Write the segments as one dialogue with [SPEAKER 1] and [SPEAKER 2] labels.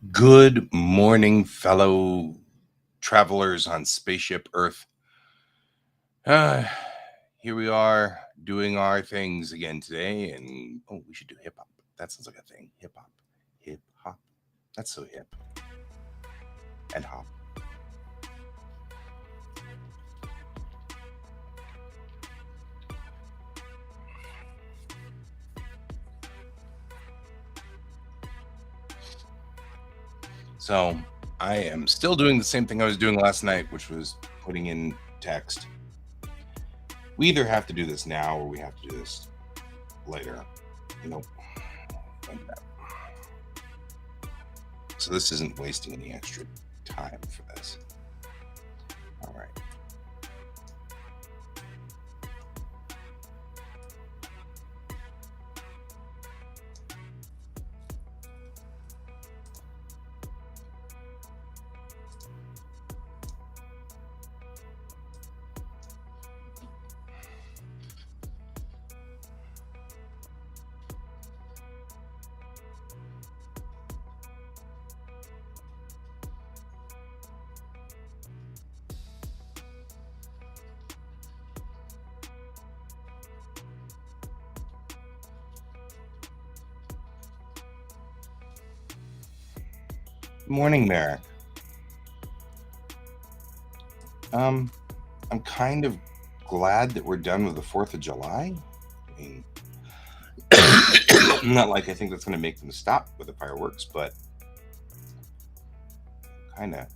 [SPEAKER 1] Good morning, fellow travelers on Spaceship Earth. Uh, Here we are doing our things again today, and we should do hip hop. That sounds like a thing. Hip hop. Hip hop. That's so hip. And hop. So I am still doing the same thing I was doing last night, which was putting in text. We either have to do this now or we have to do this later. Nope. Like that. So this isn't wasting any extra time for this. All right. Good morning, Merrick. I'm kind of glad that we're done with the 4th of July. I mean, not like I think that's going to make them stop with the fireworks, but kind of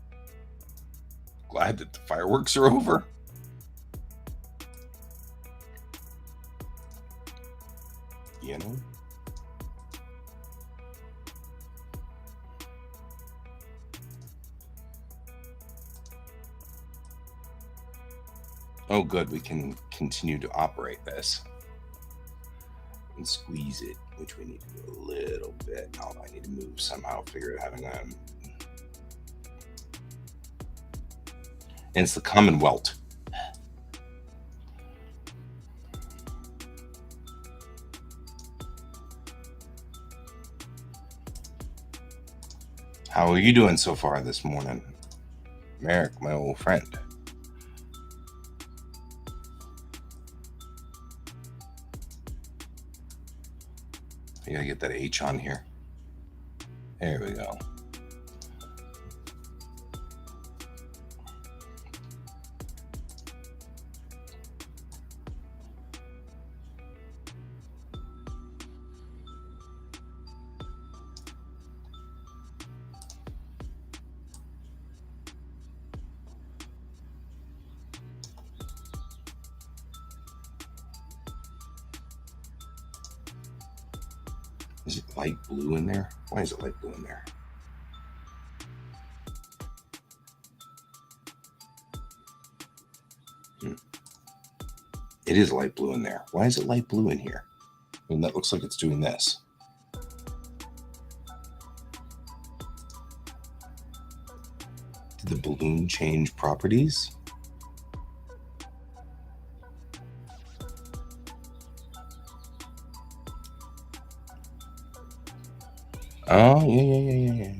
[SPEAKER 1] glad that the fireworks are over. You know? Oh, good. We can continue to operate this and squeeze it, which we need to do a little bit. Now I need to move somehow, figure out how to. And it's the Commonwealth. How are you doing so far this morning, Merrick, my old friend? I gotta get that H on here. There we go. Is it light blue in there? Why is it light blue in there? It is light blue in there. Why is it light blue in here? I mean, that looks like it's doing this. Did the balloon change properties? Oh, yeah.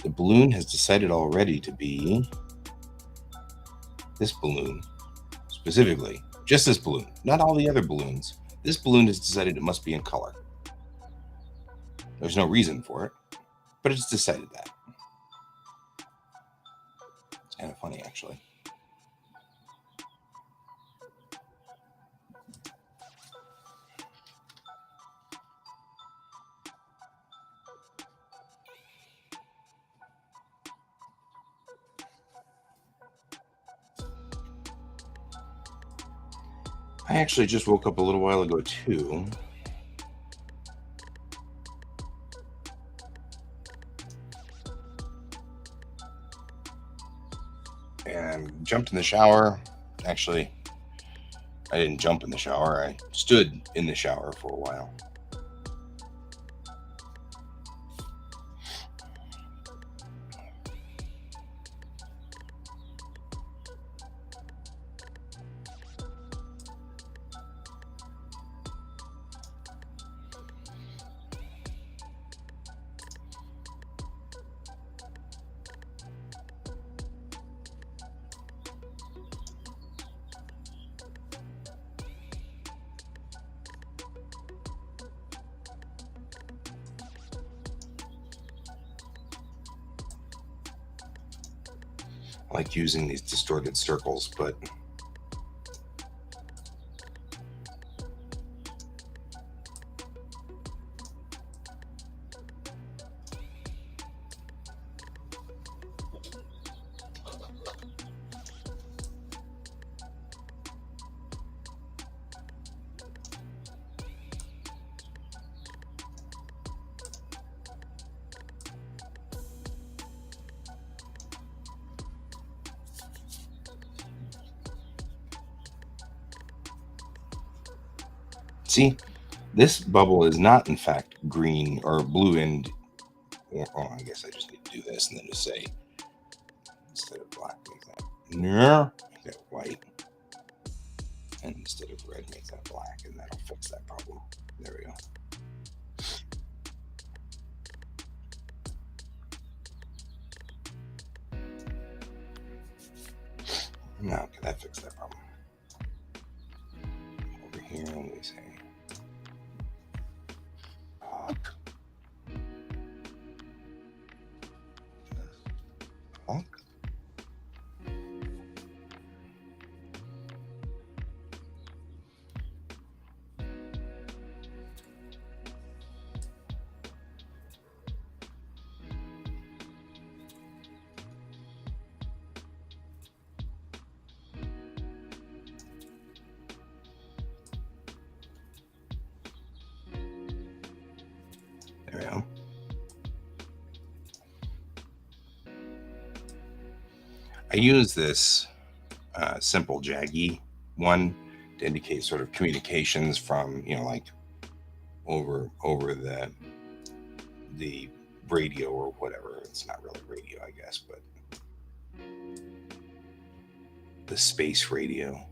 [SPEAKER 1] The balloon has decided already to be this balloon, specifically. Just this balloon, not all the other balloons. This balloon has decided it must be in color. There's no reason for it, but it's decided that. It's kind of funny, actually. I actually just woke up a little while ago, too. And jumped in the shower. Actually, I didn't jump in the shower. I stood in the shower for a while. I like using these distorted circles, but see, this bubble is not in fact green or blue, and oh, I guess I just need to do this and then just say, instead of black, make that no, make that white, and instead of red, make that black, and that'll fix that problem. There we go. Now, can that fix that problem? Over here, we say hawk. Hawk. There we go. I use this simple jaggy one to indicate sort of communications from, like over the radio or whatever. It's not really radio, I guess, but the space radio.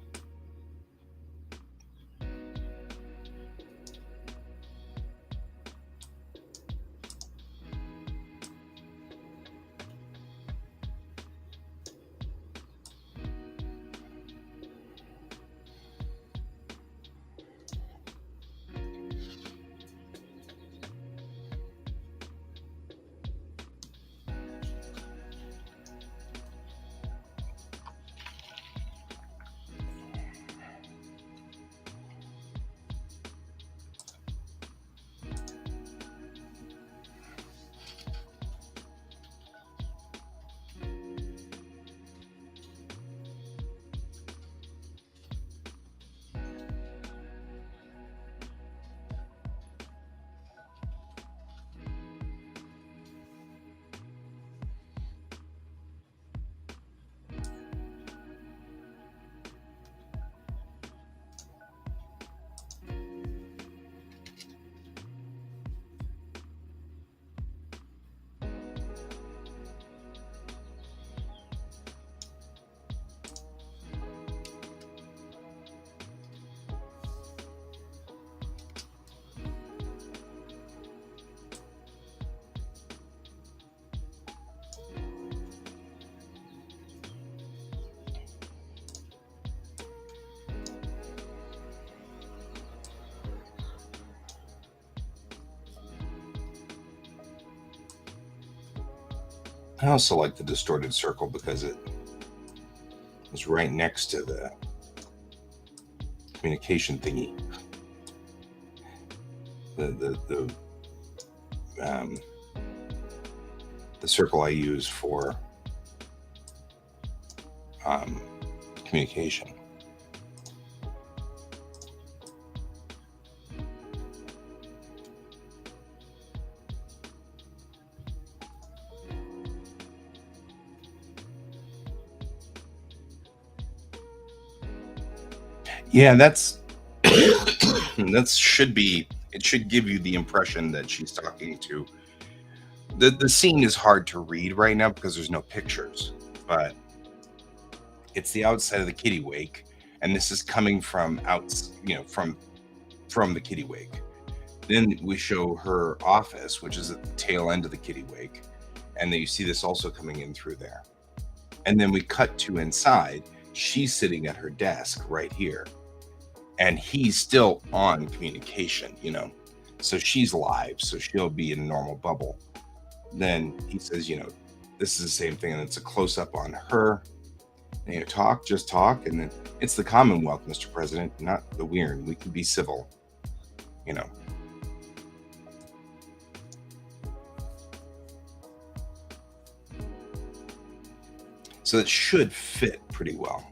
[SPEAKER 1] I also like the distorted circle because it is right next to the communication thingy. The circle I use for communication. Yeah, that should be. It should give you the impression that she's talking to. The scene is hard to read right now because there's no pictures, but it's the outside of the kitty wake, and this is coming from from the kitty wake. Then we show her office, which is at the tail end of the kitty wake, and then you see this also coming in through there. And then we cut to inside. She's sitting at her desk right here, and he's still on communication, so she's live, so she'll be in a normal bubble. Then he says, This is the same thing, and it's a close up on her. And talk, just talk, and then it's the Commonwealth, Mr. President, not the Weird. We can be civil, you know. So it should fit pretty well.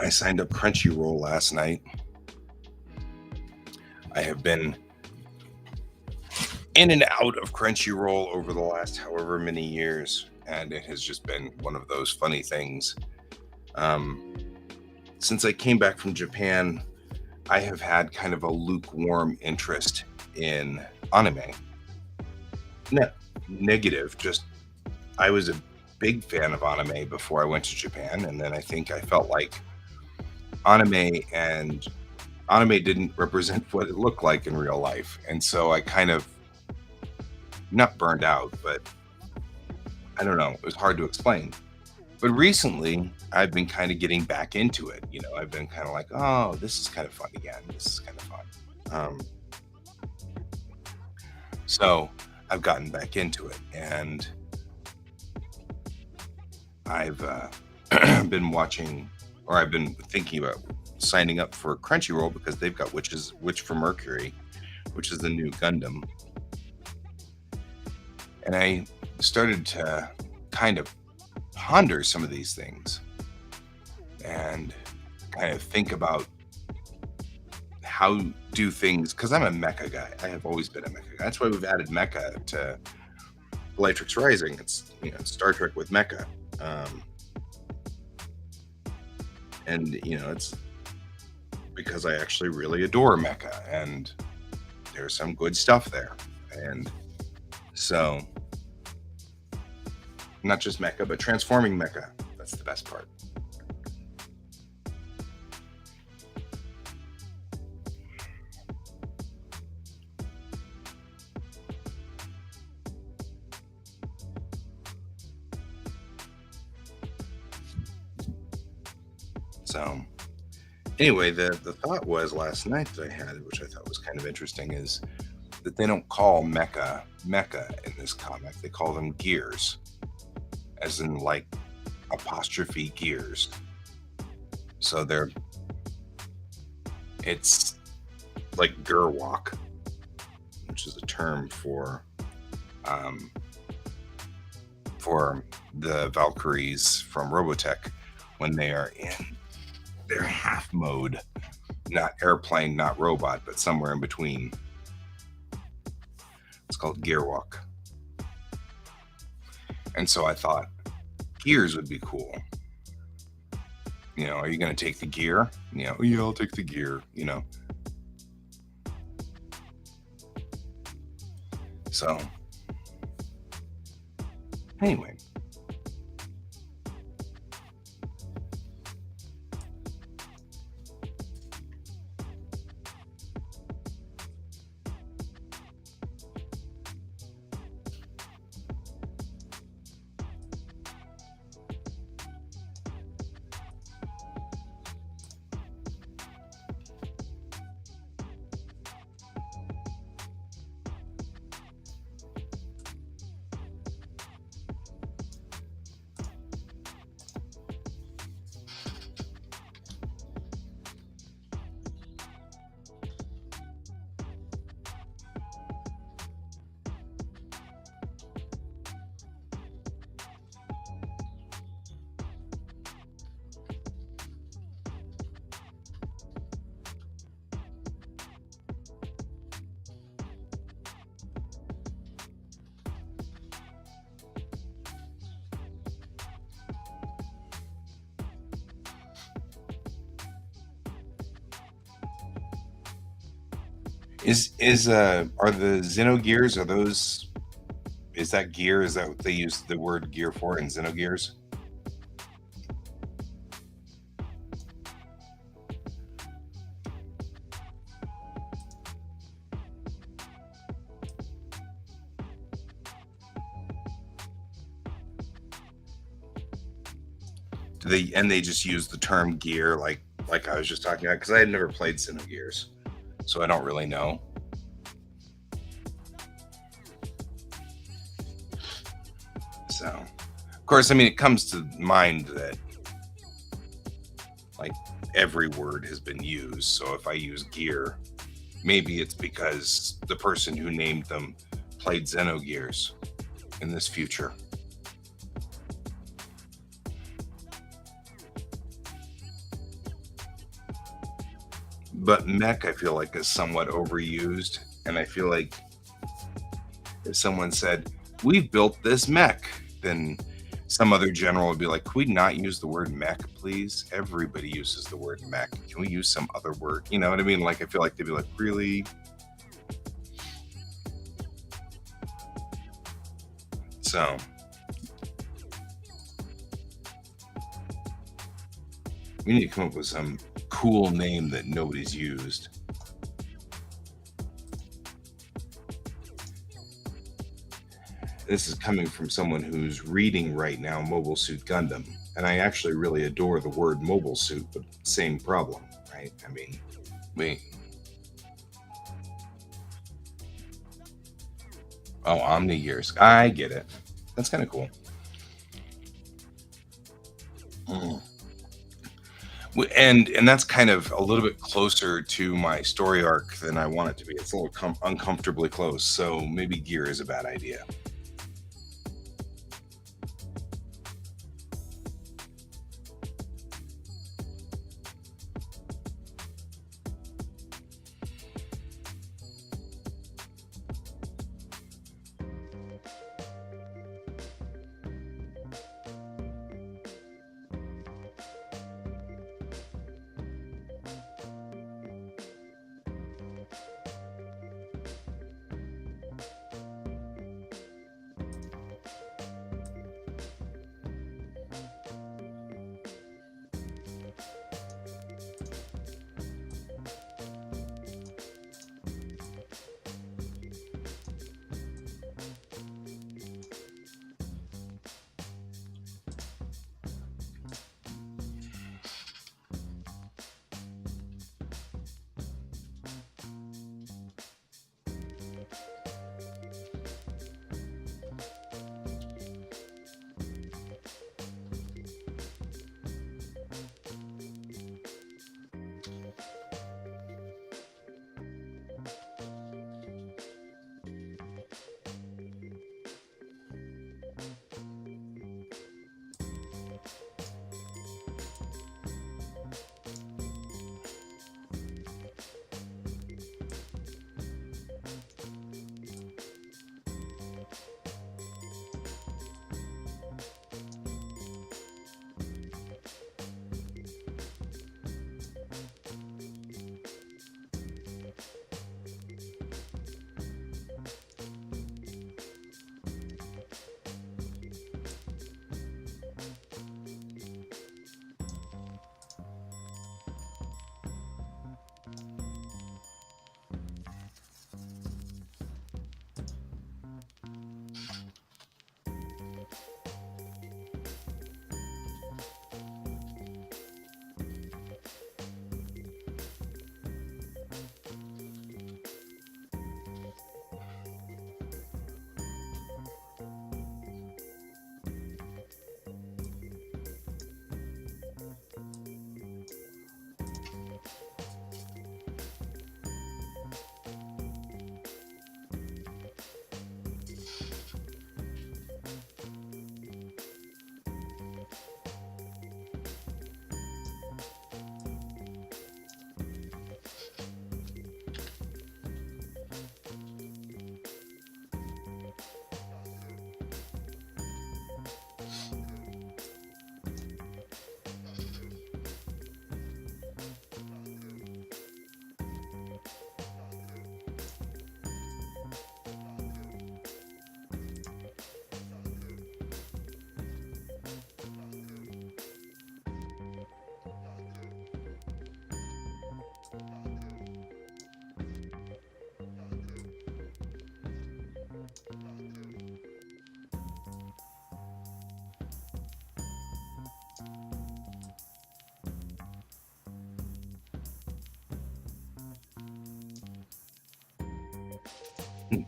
[SPEAKER 1] I signed up Crunchyroll last night. I have been in and out of Crunchyroll over the last however many years, and it has just been one of those funny things. Since I came back from Japan, I have had kind of a lukewarm interest in anime. No, negative, just I was a big fan of anime before I went to Japan, and then I think I felt like anime and anime didn't represent what it looked like in real life. And so I kind of not burned out, but I don't know, it was hard to explain. But recently I've been kind of getting back into it. I've been kind of like, oh, this is kind of fun again. This is kind of fun. So I've gotten back into it, and I've been watching, or I've been thinking about signing up for Crunchyroll because they've got Witch from Mercury, which is the new Gundam. And I started to kind of ponder some of these things and kind of think about how do things, because I'm a mecha guy. I have always been a mecha guy. That's why we've added mecha to Bellatrix Rising. It's Star Trek with mecha. And it's because I actually really adore mecha, and there's some good stuff there. And so not just mecha, but transforming mecha. That's the best part. So anyway, the thought was last night that I had, which I thought was kind of interesting, is that they don't call mecha in this comic. They call them gears, as in like apostrophe gears. So it's like Gerwalk, which is a term for the Valkyries from Robotech when they are in their half mode, not airplane, not robot, but somewhere in between. It's called Gearwalk. And so I thought gears would be cool. Are you going to take the gear? Yeah, I'll take the gear, So anyway, Is are the Xenogears, are those, is that gear? Is that what they use the word gear for in Xenogears? Do they, and they just use the term gear like I was just talking about, because I had never played Xenogears, so I don't really know. So, of course, I mean, it comes to mind that like every word has been used. So if I use gear, maybe it's because the person who named them played Xenogears in this future. But mech, I feel like, is somewhat overused. And I feel like if someone said, "We've built this mech," then some other general would be like, "Could we not use the word mech, please? Everybody uses the word mech. Can we use some other word?" You know what I mean? Like, I feel like they'd be like, "Really?" So we need to come up with some cool name that nobody's used. This is coming from someone who's reading right now Mobile Suit Gundam, and I actually really adore the word mobile suit, but same problem, right? I mean, we, oh, Omni Gears, I get it. That's kind of cool. Mm. And that's kind of a little bit closer to my story arc than I want it to be. It's a little uncomfortably close, so maybe gear is a bad idea.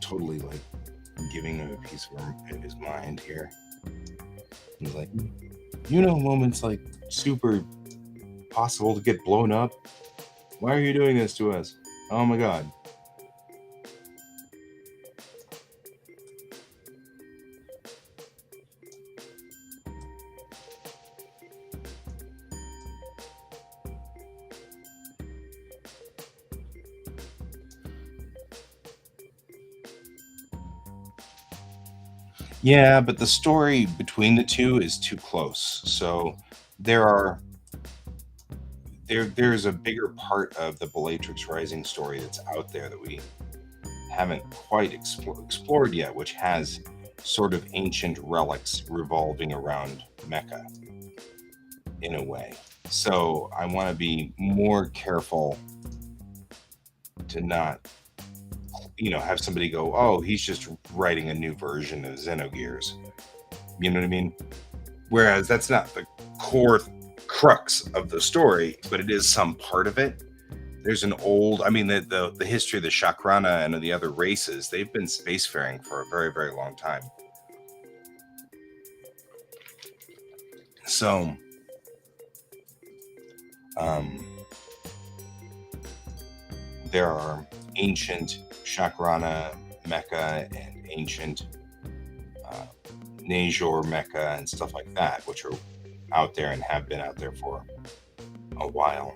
[SPEAKER 1] Totally like giving him a piece of his mind here. He's like, moments like super possible to get blown up. Why are you doing this to us? Oh my god. Yeah, but the story between the two is too close. So there are there's a bigger part of the Bellatrix Rising story that's out there that we haven't quite explored yet, which has sort of ancient relics revolving around Mecca in a way. So I want to be more careful to not, have somebody go, "Oh, he's just writing a new version of Xenogears." You know what I mean? Whereas that's not the core crux of the story, but it is some part of it. There's an old, I mean, the history of the Shakrana and of the other races, they've been spacefaring for a very, very long time. So, um, there are ancient Shakrana Mecca and ancient uh, Najor Mecca and stuff like that, which are out there and have been out there for a while.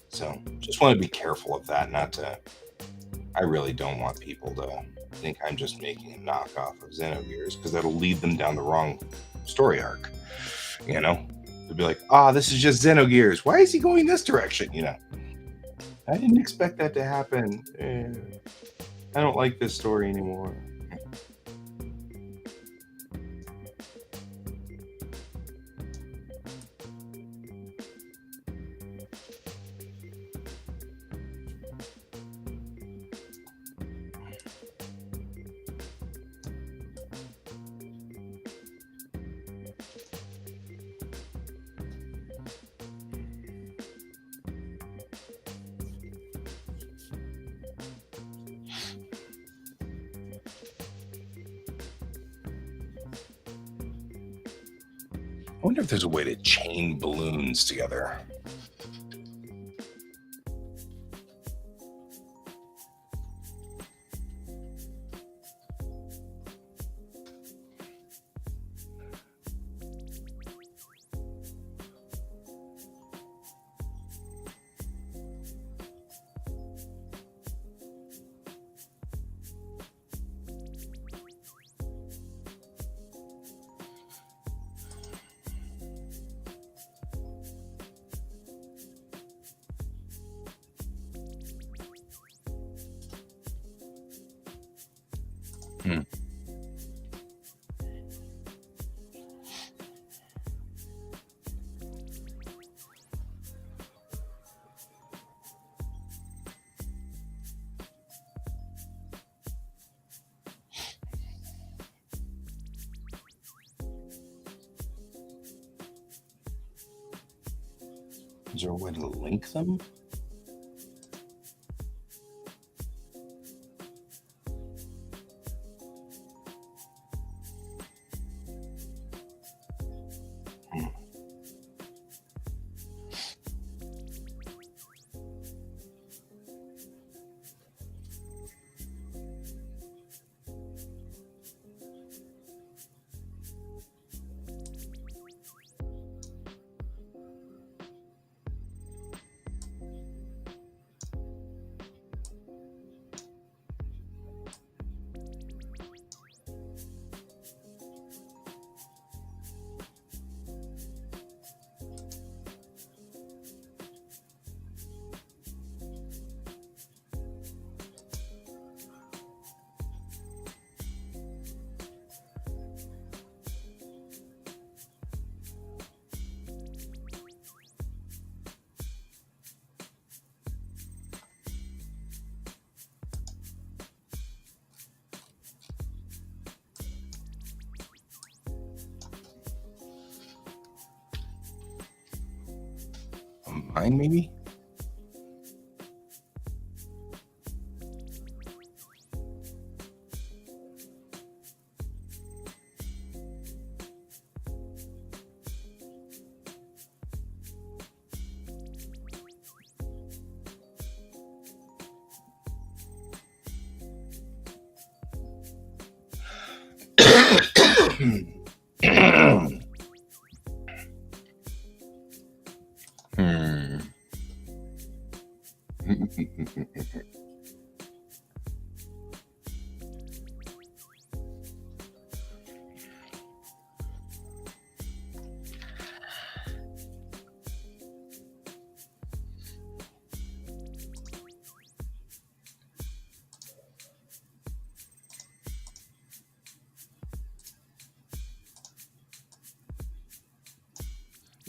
[SPEAKER 1] So just want to be careful of that, not to, I really don't want people to think I'm just making a knockoff of Xenogears because that'll lead them down the wrong story arc. You know, they'll be like, this is just Xenogears. Why is he going this direction? I didn't expect that to happen. I don't like this story anymore. I wonder if there's a way to chain balloons together. Hmm. Is there a way to link them? Hmm. Mine, maybe? Hmm.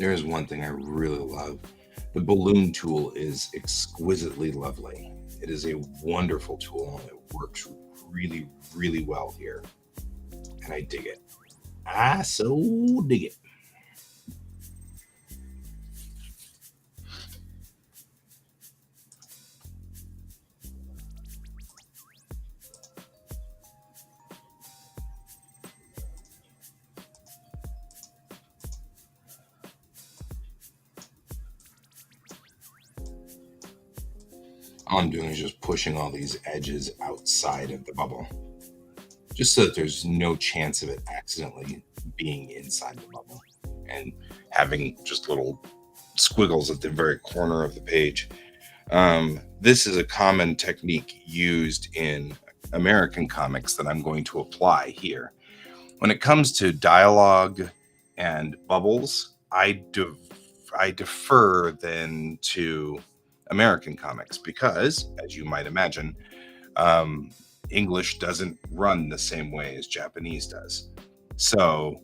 [SPEAKER 1] There is one thing I really love. The balloon tool is exquisitely lovely. It is a wonderful tool and it works really, really well here. And I dig it. I so dig it. All I'm doing is just pushing all these edges outside of the bubble, just so that there's no chance of it accidentally being inside the bubble and having just little squiggles at the very corner of the page. This is a common technique used in American comics that I'm going to apply here. When it comes to dialogue and bubbles, I defer then to American comics because, as you might imagine, um, English doesn't run the same way as Japanese does. So,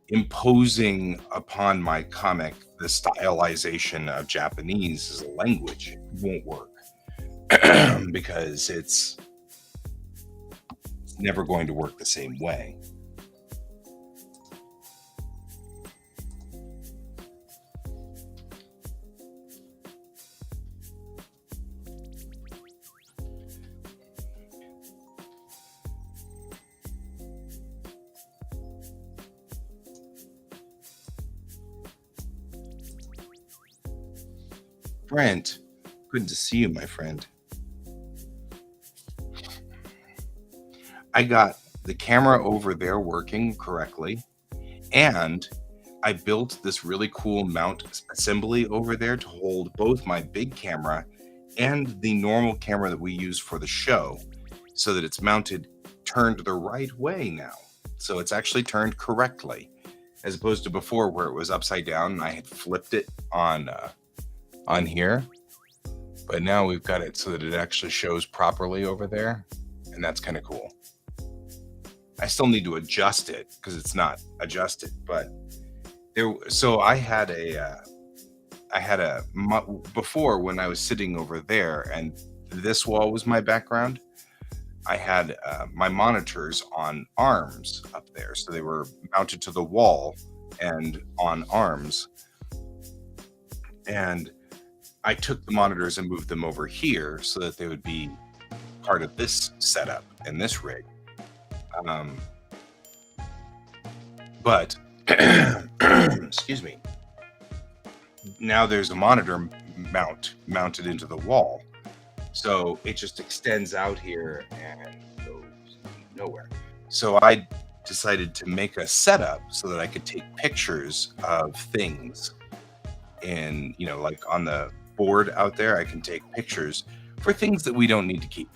[SPEAKER 1] imposing upon my comic the stylization of Japanese as a language won't work because it's never going to work the same way. Brent, good to see you, my friend. I got the camera over there working correctly, and I built this really cool mount assembly over there to hold both my big camera and the normal camera that we use for the show so that it's mounted turned the right way now. So it's actually turned correctly as opposed to before where it was upside down and I had flipped it on here. But now we've got it so that it actually shows properly over there, and that's kind of cool. I still need to adjust it because it's not adjusted, but there. So I had before when I was sitting over there, and this wall was my background. I had my monitors on arms up there, so they were mounted to the wall and on arms. And I took the monitors and moved them over here so that they would be part of this setup and this rig. Um, but excuse me. Now there's a monitor mounted into the wall, so it just extends out here and goes nowhere. So I decided to make a setup so that I could take pictures of things in, like on the board out there. I can take pictures for things that we don't need to keep.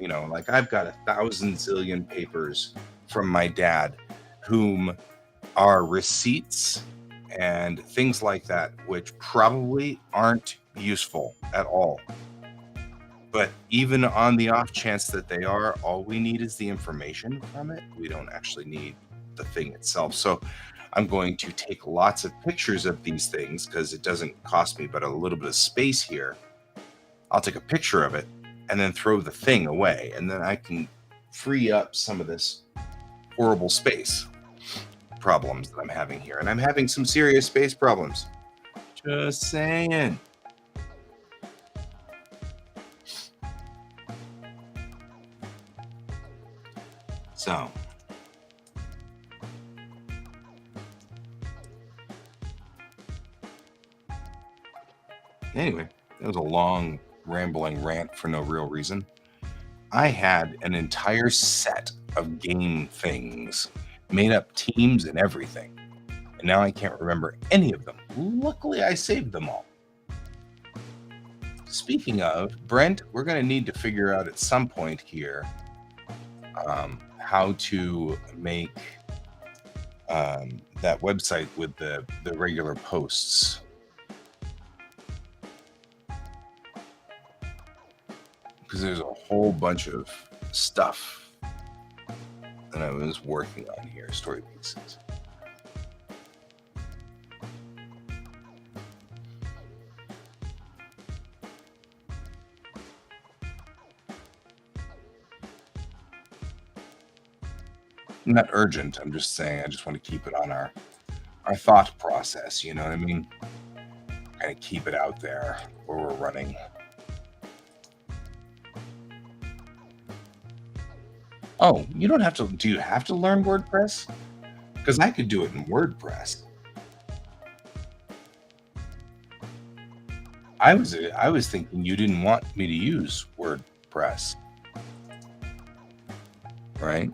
[SPEAKER 1] Like I've got 1,000 zillion papers from my dad, whom are receipts and things like that, which probably aren't useful at all. But even on the off chance that they are, all we need is the information from it. We don't actually need the thing itself. So I'm going to take lots of pictures of these things because it doesn't cost me but a little bit of space here. I'll take a picture of it and then throw the thing away. And then I can free up some of this horrible space problems that I'm having here. And I'm having some serious space problems. Just saying. So, anyway, that was a long, rambling rant for no real reason. I had an entire set of game things, made up teams and everything. And now I can't remember any of them. Luckily, I saved them all. Speaking of, Brent, we're going to need to figure out at some point here how to make that website with the regular posts. Because there's a whole bunch of stuff that I was working on here, story pieces. Not urgent. I'm just saying I just want to keep it on our thought process. You know what I mean? Kind of keep it out there where we're running. Oh, you don't have to. Do you have to learn WordPress? Because I could do it in WordPress. I was thinking you didn't want me to use WordPress, right?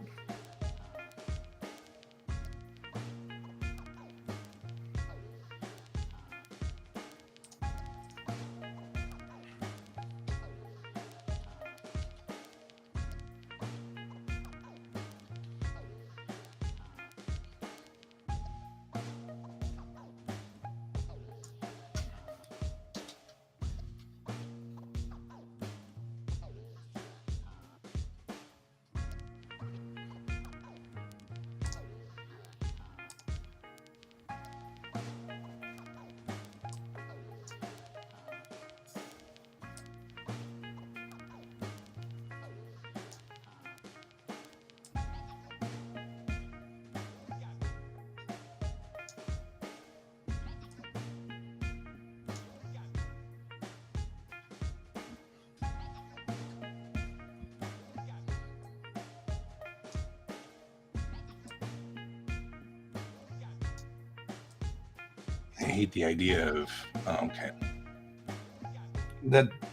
[SPEAKER 1] I hate the idea of. Oh, okay,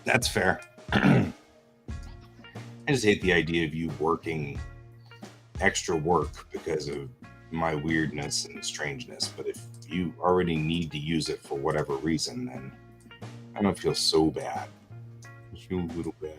[SPEAKER 1] that's fair. I just hate the idea of you working extra work because of my weirdness and strangeness. But if you already need to use it for whatever reason, then I don't feel so bad. I feel a little bad.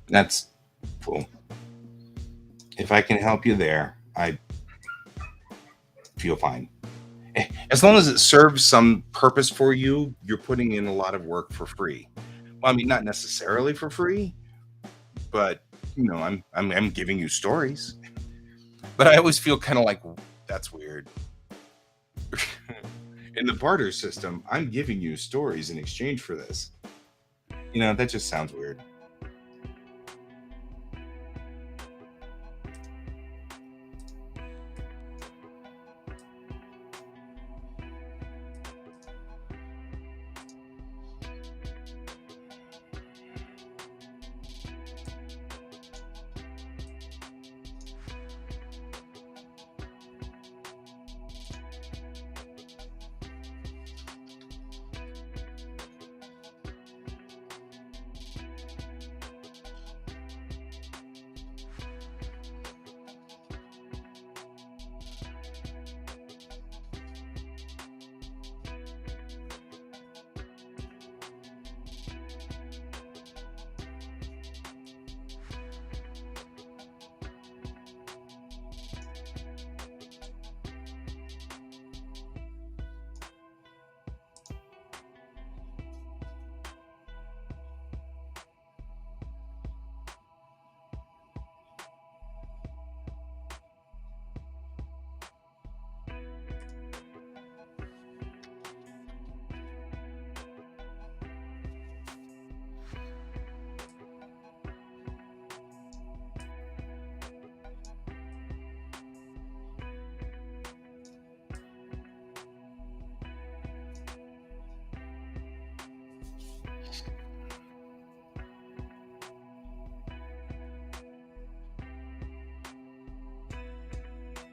[SPEAKER 1] That's cool. If I can help you there, I feel fine. As long as it serves some purpose for you, you're putting in a lot of work for free. Well, I mean, not necessarily for free, but I'm giving you stories. But I always feel kind of like that's weird. In the barter system, I'm giving you stories in exchange for this. That just sounds weird.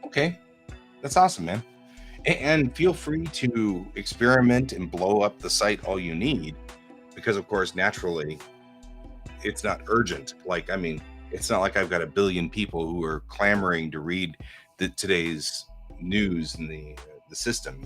[SPEAKER 1] Okay, that's awesome, man. And feel free to experiment and blow up the site all you need, because, of course, naturally, it's not urgent. Like, I mean, it's not like I've got a billion people who are clamoring to read today's news in the system.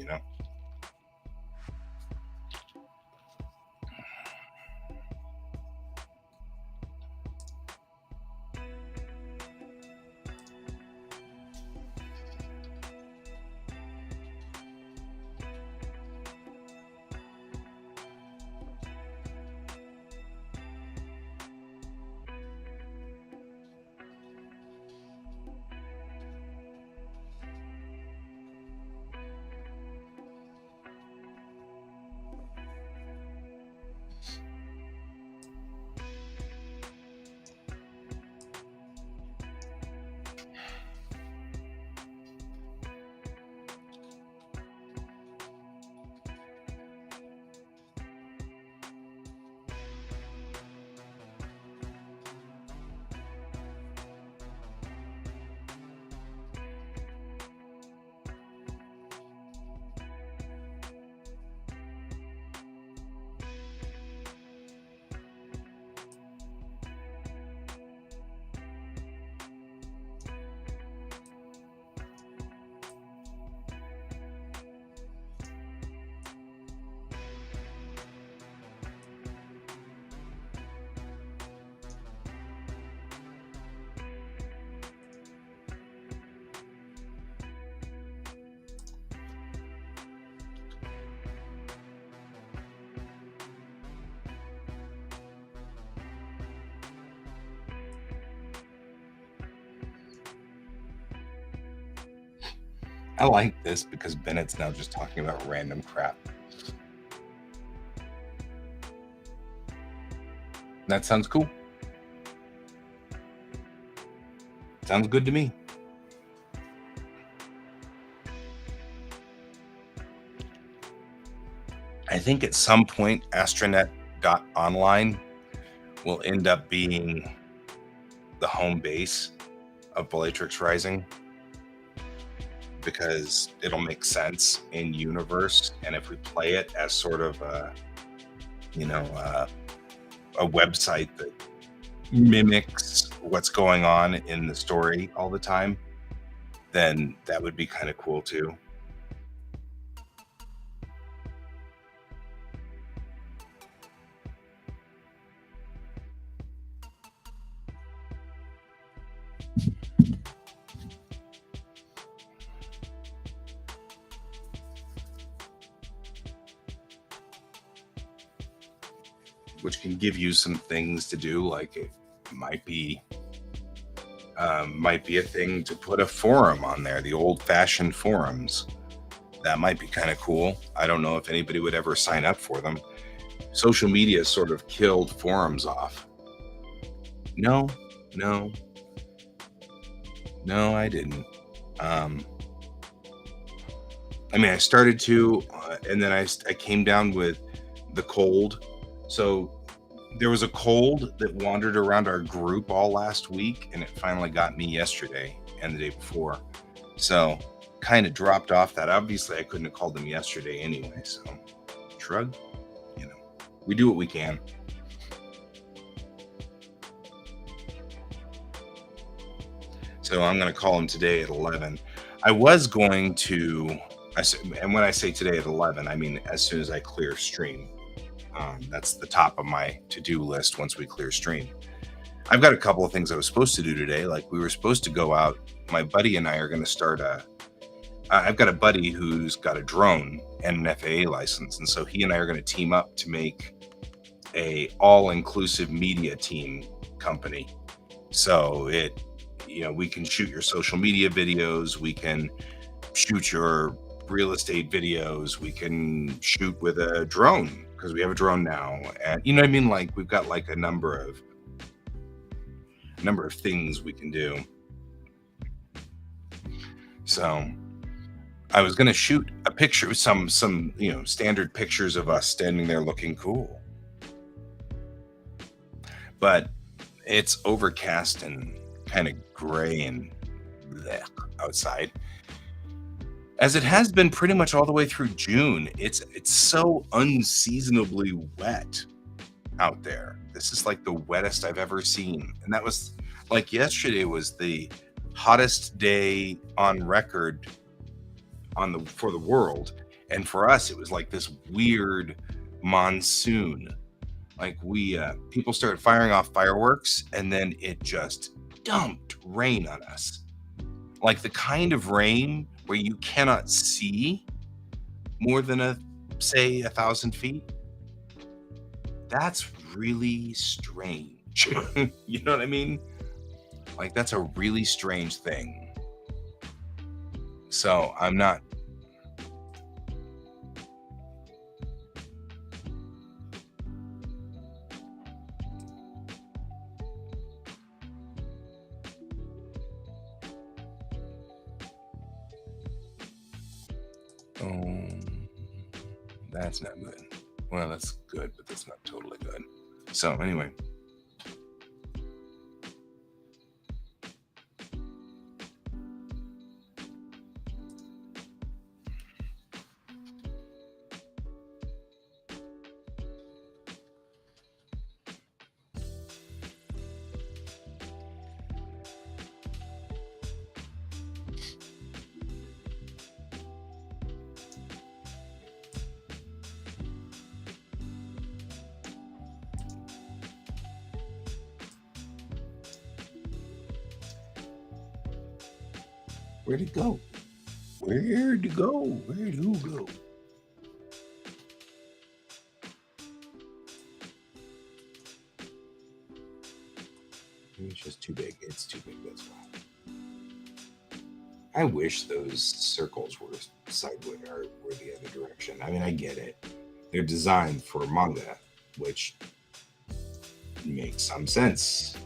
[SPEAKER 1] I like this because Bennett's now just talking about random crap. That sounds cool. Sounds good to me. I think at some point, astronet.online will end up being the home base of Bellatrix Rising, because it'll make sense in universe. And if we play it as sort of you know, uh, a website that mimics what's going on in the story all the time, then that would be kind of cool too. Which can give you some things to do, like it might be might be a thing to put a forum on there, the old-fashioned forums. That might be kind of cool. I don't know if anybody would ever sign up for them. Social media sort of killed forums off. No, no, no, I didn't. Um, I mean, I started to, and then I came down with the cold. So there was a cold that wandered around our group all last week, and it finally got me yesterday and the day before. So kind of dropped off that. Obviously, I couldn't have called them yesterday anyway. So shrug. You know, we do what we can. So I'm going to call him today at 11. I was going to, and when I say today at 11, I mean as soon as I clear stream. That's the top of my to-do list once we clear stream. I've got a couple of things I was supposed to do today. Like, we were supposed to go out. My buddy and I are going to start I've got a buddy who's got a drone and an FAA license, and so he and I are going to team up to make a all-inclusive media team company. So we can shoot your social media videos, we can shoot your real estate videos, we can shoot with a drone because we have a drone now, and you know what I mean. Like, we've got like a number of things we can do. So I was going to shoot a picture, some standard pictures of us standing there looking cool, but it's overcast and kind of gray and blech outside. as it has been pretty much all the way through June. It's so unseasonably wet out there. This is like the wettest I've ever seen. And that was like yesterday was the hottest day on record on the for the world. And for us, it was like this weird monsoon. Like we people started firing off fireworks and then it just dumped rain on us. Like the kind of rain where you cannot see more than say 1,000 feet. That's really strange. You know what I mean? Like that's a really strange thing. So I'm not. Um, that's not good. Well, that's good, but that's not totally good. So anyway, where'd it go? Where'd it go? Where'd it go? Maybe it's just too big. It's too big. That's why. I wish those circles were sideways or were the other direction. I mean, I get it. They're designed for manga, which makes some sense.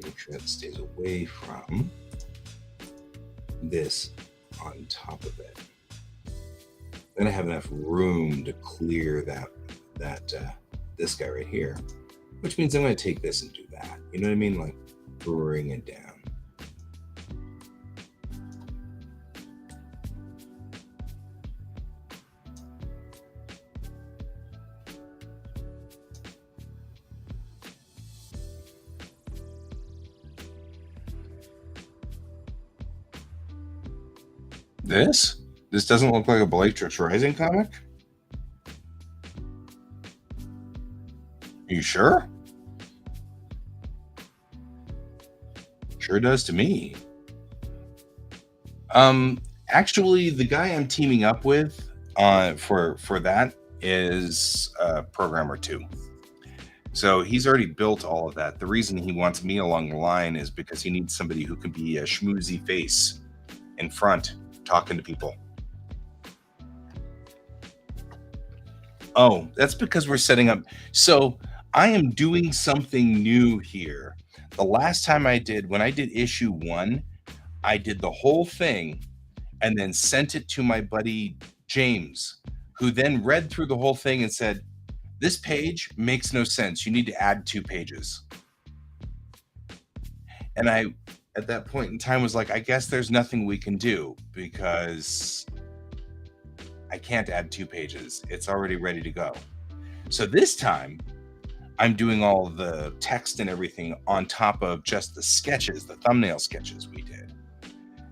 [SPEAKER 1] Make sure that stays away from this on top of it. Then I have enough room to clear that this guy right here, which means I'm going to take this and do that. You know what I mean? Like bring it down. This doesn't look like a Bellatrix Rising comic. Are you sure? Sure does to me. Actually, the guy I'm teaming up with for that is programmer 2. So he's already built all of that. The reason he wants me along the line is because he needs somebody who can be a schmoozy face in front talking to people. Oh, that's because we're setting up. So I am doing something new here. The last time when I did issue 1, I did the whole thing and then sent it to my buddy James, who then read through the whole thing and said, "This page makes no sense. You need to add 2 pages." And I, at that point in time, was like, I guess there's nothing we can do because I can't add 2 pages. It's already ready to go. So this time, I'm doing all the text and everything on top of just the sketches, the thumbnail sketches we did.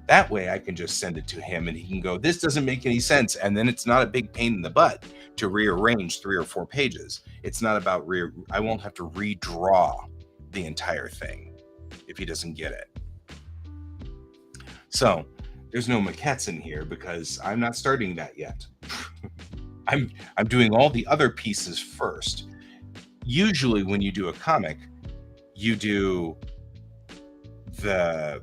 [SPEAKER 1] That way I can just send it to him and he can go, "This doesn't make any sense." And then it's not a big pain in the butt to rearrange 3 or 4 pages. It's not about I won't have to redraw the entire thing if he doesn't get it. So there's no maquettes in here because I'm not starting that yet. I'm doing all the other pieces first. Usually when you do a comic, you do the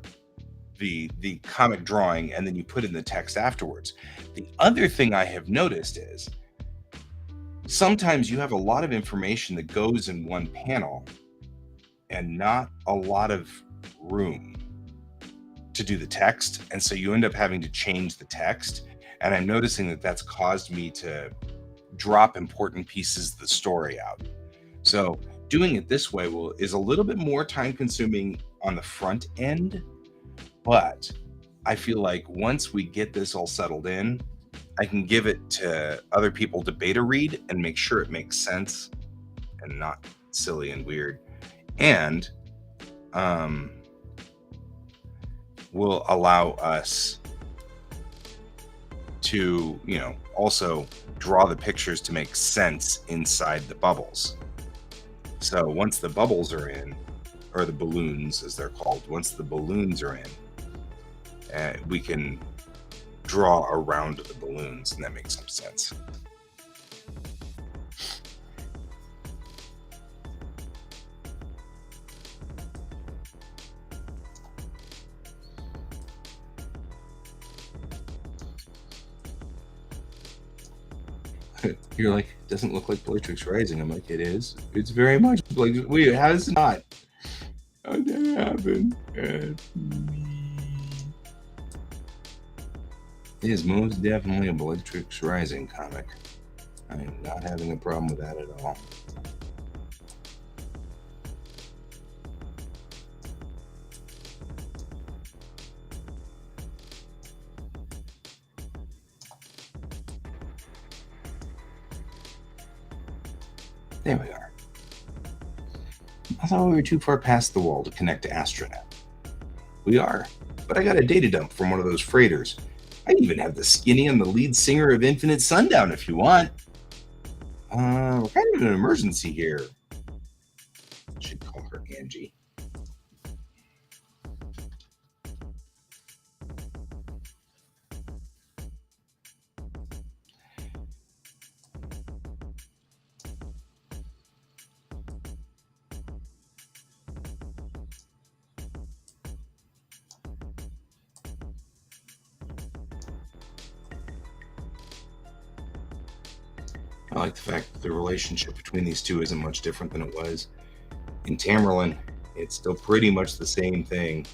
[SPEAKER 1] the comic drawing, and then you put in the text afterwards. The other thing I have noticed is sometimes you have a lot of information that goes in one panel and not a lot of room to do the text, and so you end up having to change the text, and I'm noticing that that's caused me to drop important pieces of the story out. So doing it this way is a little bit more time consuming on the front end, but I feel like once we get this all settled in, I can give it to other people to beta read and make sure it makes sense and not silly and weird. And will allow us to, also draw the pictures to make sense inside the bubbles. So once the bubbles are in, or the balloons as they're called, once the balloons are in, we can draw around the balloons, and that makes some sense. You're like, it doesn't look like Bellatrix Rising. I'm like, it is. It's very much like, wait, how does it not? How did that happen? It is most definitely a Bellatrix Rising comic. I am not having a problem with that at all. There we are. I thought we were too far past the wall to connect to Astronet. We are, but I got a data dump from one of those freighters. I even have the skinny and the lead singer of Infinite Sundown if you want. We're kind of in an emergency here. Should call her Angie. I like the fact that the relationship between these two isn't much different than it was in Tamerlane. It's still pretty much the same thing,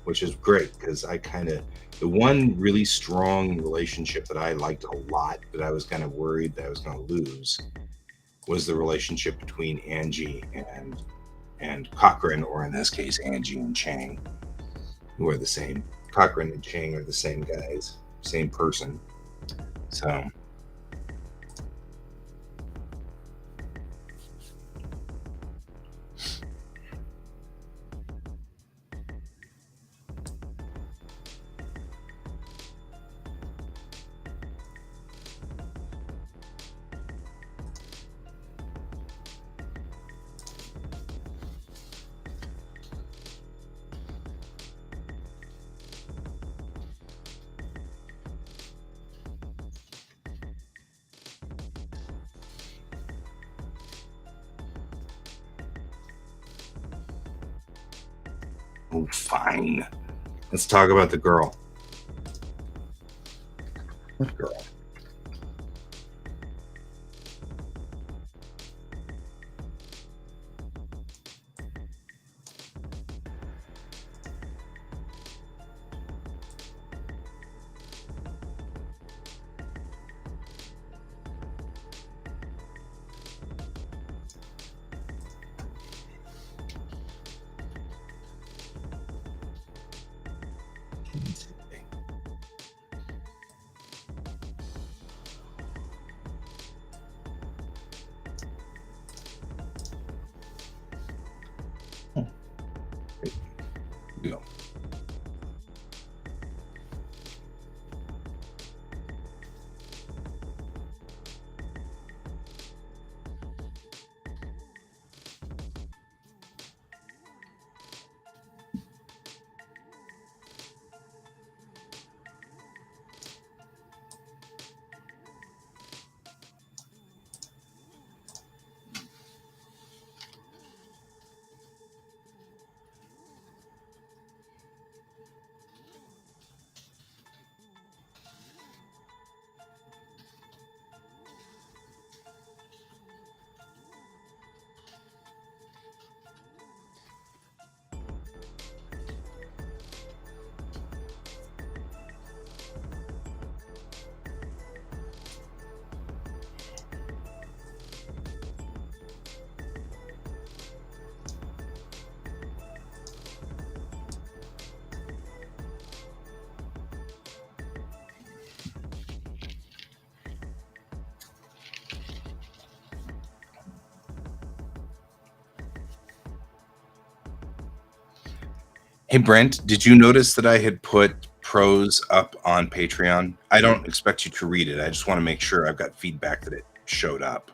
[SPEAKER 1] which is great because the one really strong relationship that I liked a lot that I was kind of worried that I was going to lose was the relationship between Angie and Cochrane, or in this case, Angie and Chang, who are the same. Cochrane and Chang are the same guys, same person. So. Oh, fine. Let's talk about the girl. What girl? Go. Hey Brent, did you notice that I had put pros up on Patreon? I don't expect you to read it. I just want to make sure I've got feedback that it showed up.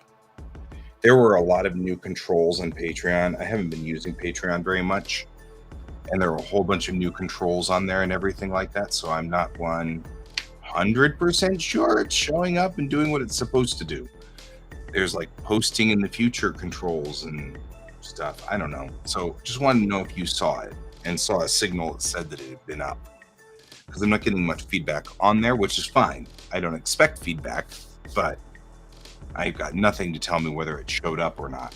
[SPEAKER 1] There were a lot of new controls on Patreon. I haven't been using Patreon very much, and there were a whole bunch of new controls on there and everything like that. So I'm not 100% sure it's showing up and doing what it's supposed to do. There's like posting in the future controls and stuff. I don't know. So just wanted to know if you saw it and saw a signal that said that it had been up, because I'm not getting much feedback on there, which is fine. I don't expect feedback, but I've got nothing to tell me whether it showed up or not.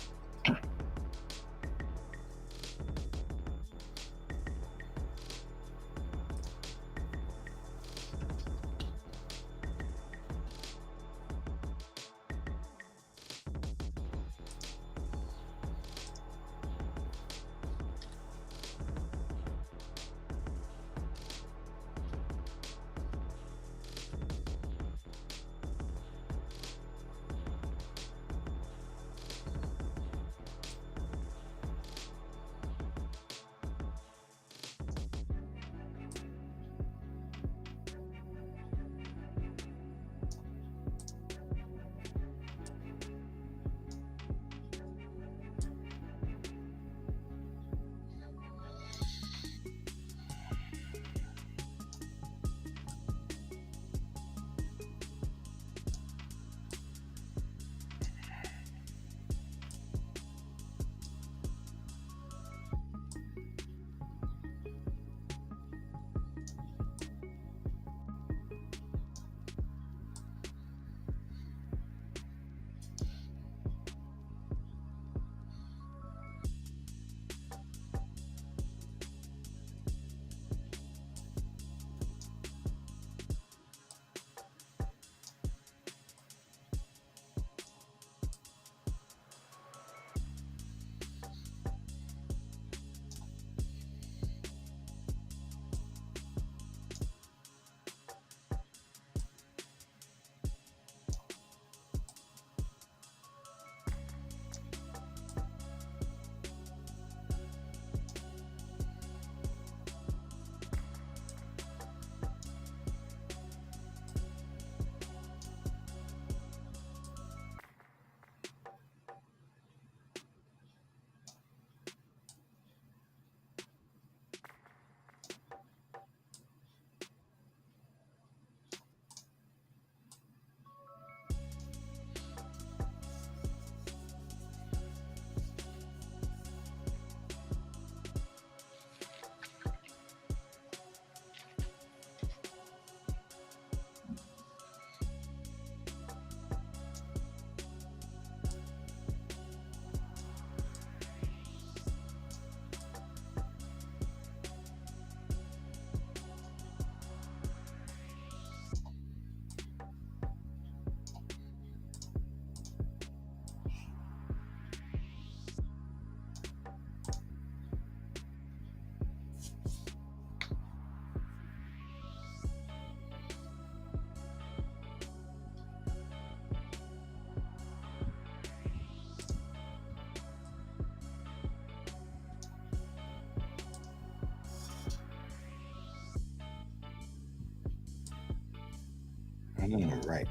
[SPEAKER 1] All right.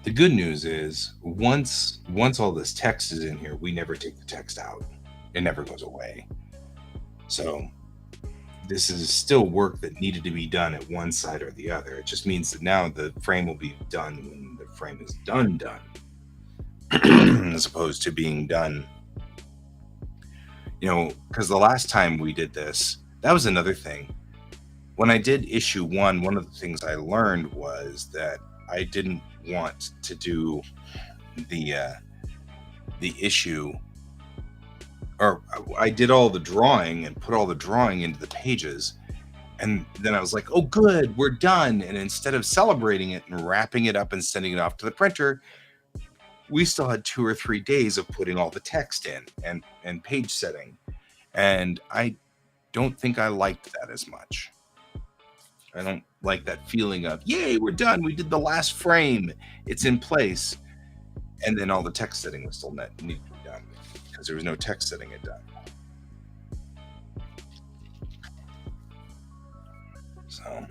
[SPEAKER 1] The good news is once all this text is in here, we never take the text out. It never goes away. So this is still work that needed to be done at one side or the other. It just means that now the frame will be done when the frame is done, as opposed to being done. Because the last time we did this, that was another thing. When I did issue one of the things I learned was that I didn't want to do the issue, or I did all the drawing and put all the drawing into the pages, and then I was like, oh good, we're done. And instead of celebrating it and wrapping it up and sending it off to the printer, we still had 2 or 3 days of putting all the text in and page setting, and I don't think I liked that as much. I don't like that feeling of, yay, we're done, we did the last frame, it's in place. And then all the text setting was still need to be done because there was no text setting it done. So.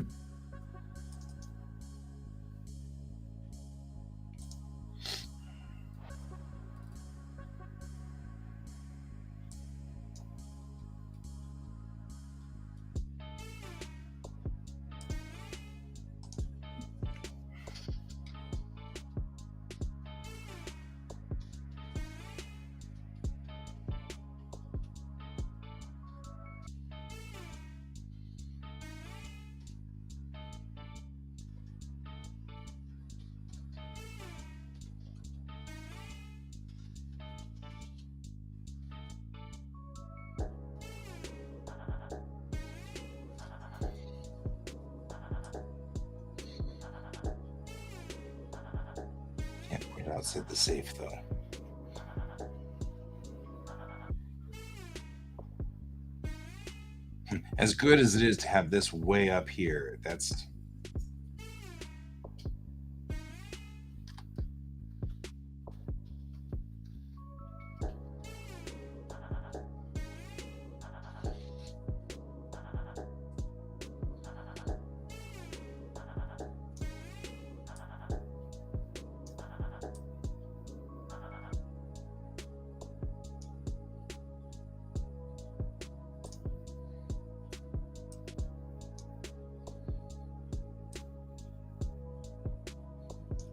[SPEAKER 1] Can't put it outside the safe though. As good as it is to have this way up here, that's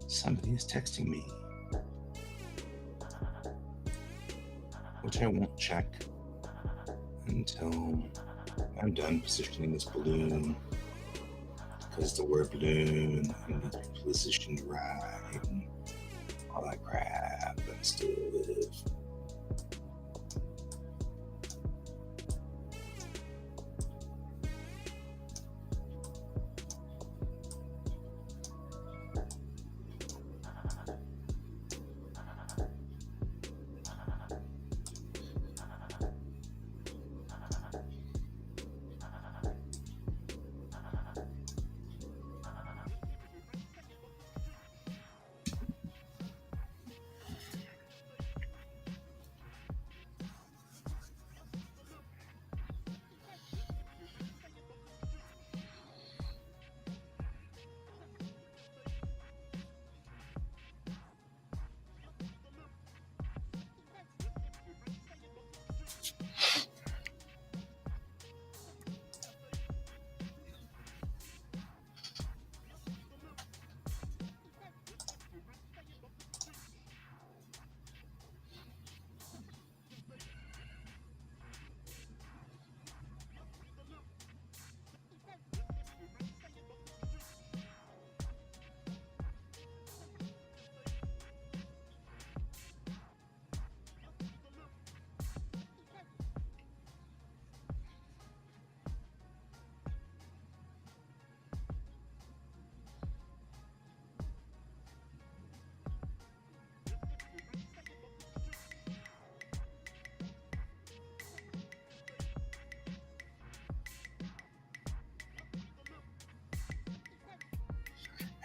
[SPEAKER 1] somebody is texting me, which I won't check until I'm done positioning this balloon, because the word balloon needs to be positioned right and all that crap and stuff.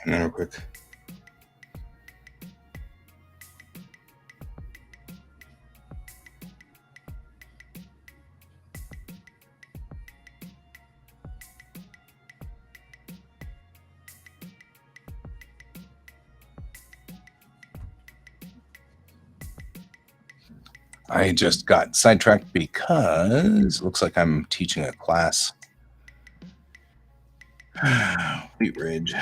[SPEAKER 1] Hang on real quick. I just got sidetracked because it looks like I'm teaching a class. Wheat Ridge.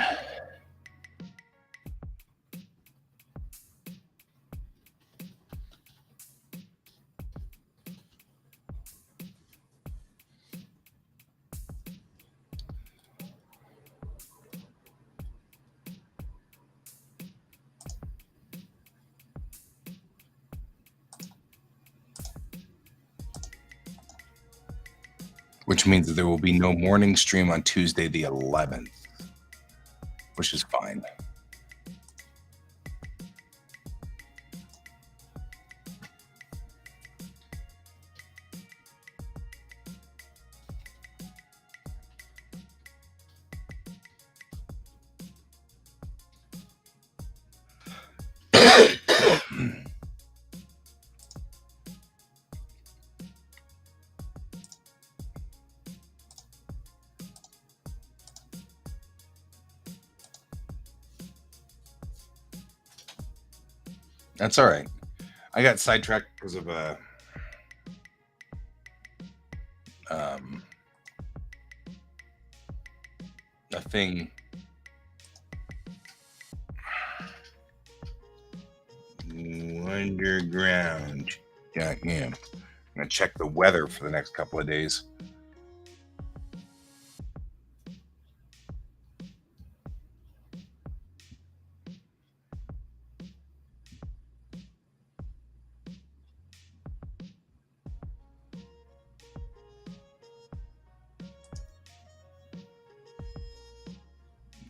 [SPEAKER 1] Which means that there will be no morning stream on Tuesday the 11th, which is fine. That's all right. I got sidetracked because of um, a thing. Underground. Yeah, yeah. I'm gonna check the weather for the next couple of days.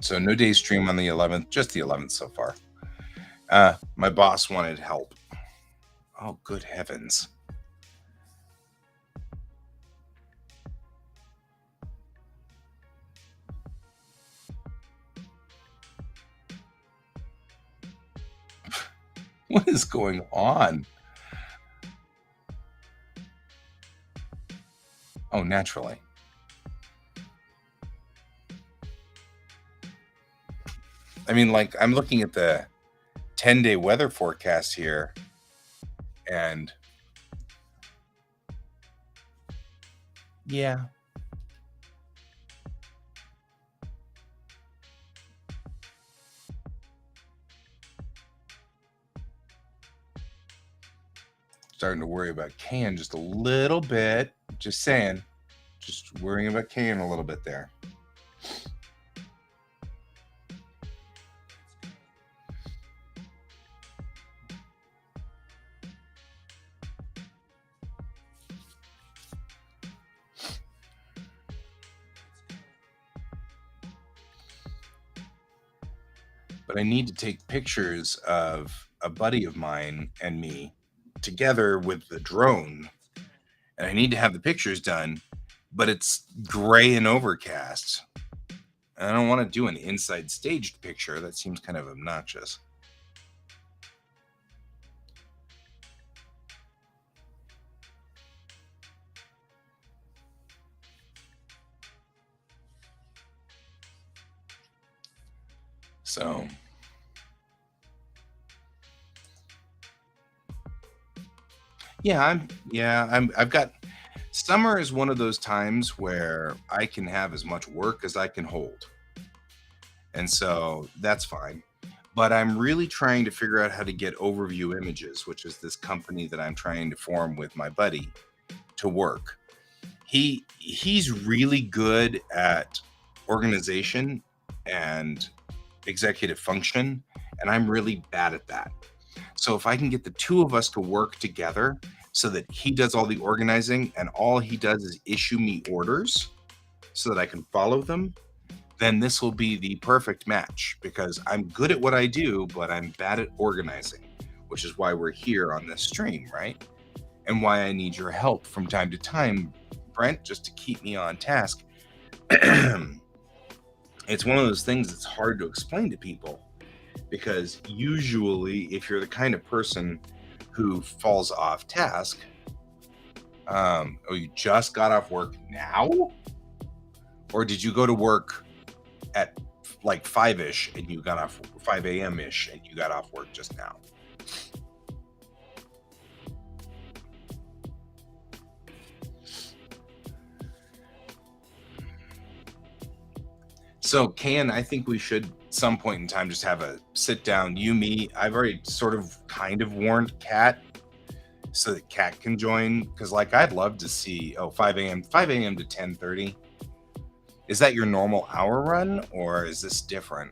[SPEAKER 1] So no day stream on the 11th, just the 11th so far. My boss wanted help. Oh, good heavens. What is going on? Oh, naturally. I mean, like, I'm looking at the 10-day weather forecast here, and yeah. Starting to worry about Can just a little bit. Just saying. Just worrying about Can a little bit there. But I need to take pictures of a buddy of mine and me together with the drone. And I need to have the pictures done, but it's gray and overcast. And I don't want to do an inside staged picture. That seems kind of obnoxious. So I've got summer is one of those times where I can have as much work as I can hold. And so that's fine. But I'm really trying to figure out how to get Overview Images, which is this company that I'm trying to form with my buddy, to work. He's really good at organization and executive function, and I'm really bad at that. So if I can get the two of us to work together so that he does all the organizing and all he does is issue me orders so that I can follow them, then this will be the perfect match because I'm good at what I do, but I'm bad at organizing, which is why we're here on this stream, right? And why I need your help from time to time, Brent, just to keep me on task. It's one of those things that's hard to explain to people because usually, if you're the kind of person who falls off task, oh, you just got off work now? Or did you go to work at like 5-ish and you got off 5 a.m.-ish and you got off work just now? So, I think we should some point in time just have a sit down, you, me. I've already sort of kind of warned Kat so that Kat can join because, like, I'd love to see 5 a.m. to 10:30. Is that your normal hour run or is this different?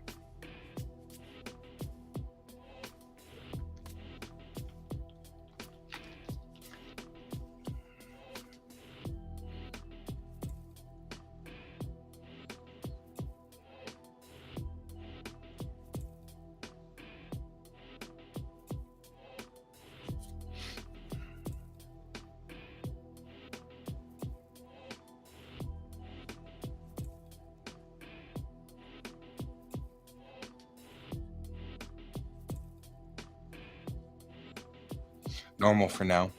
[SPEAKER 1] Normal for now.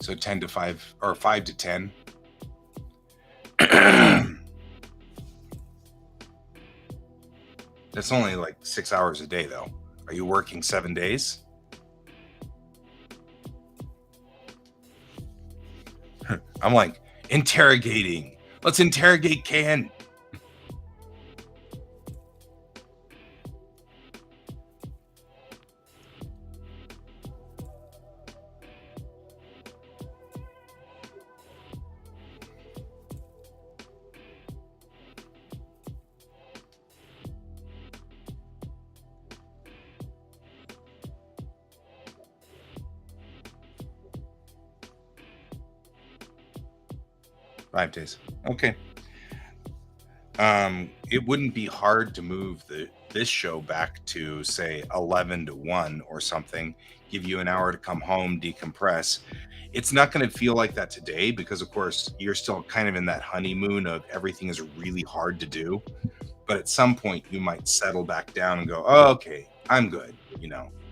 [SPEAKER 1] So 10 to 5 or 5 to 10. That's only like 6 hours a day though, Are you working 7 days? I'm like, interrogating. Let's interrogate Can. 5 days. Okay. It wouldn't be hard to move this show back to say 11 to 1 or something, give you an hour to come home, decompress. It's not going to feel like that today because of course you're still kind of in that honeymoon of everything is really hard to do, but at some point you might settle back down and go, "Oh, okay, I'm good.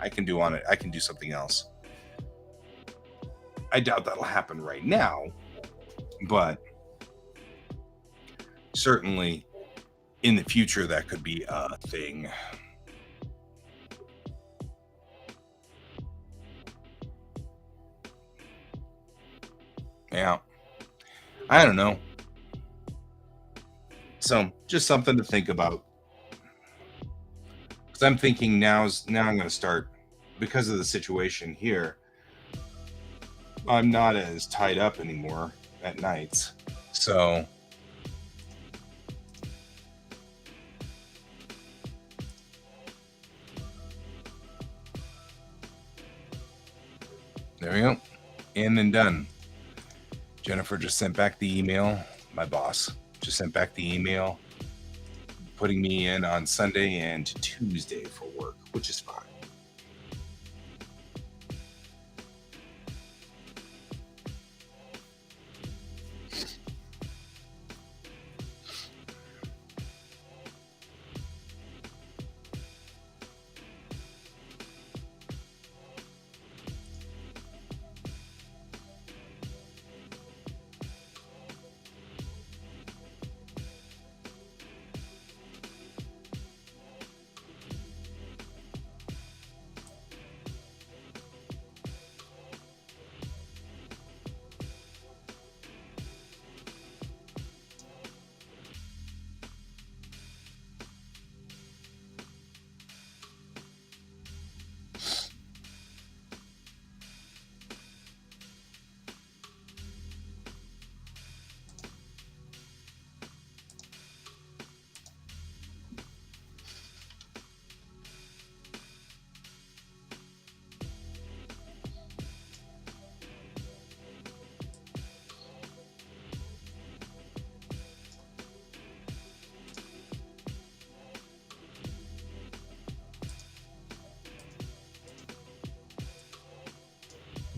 [SPEAKER 1] I can do on it. I can do something else." I doubt that'll happen right now, but certainly in the future that could be a thing. Yeah. I don't know. So just something to think about. Because I'm thinking now I'm going to start because of the situation here. I'm not as tied up anymore at nights. So there we go. In and done. Jennifer just sent back the email. My boss just sent back the email putting me in on Sunday and Tuesday for work, which is fine.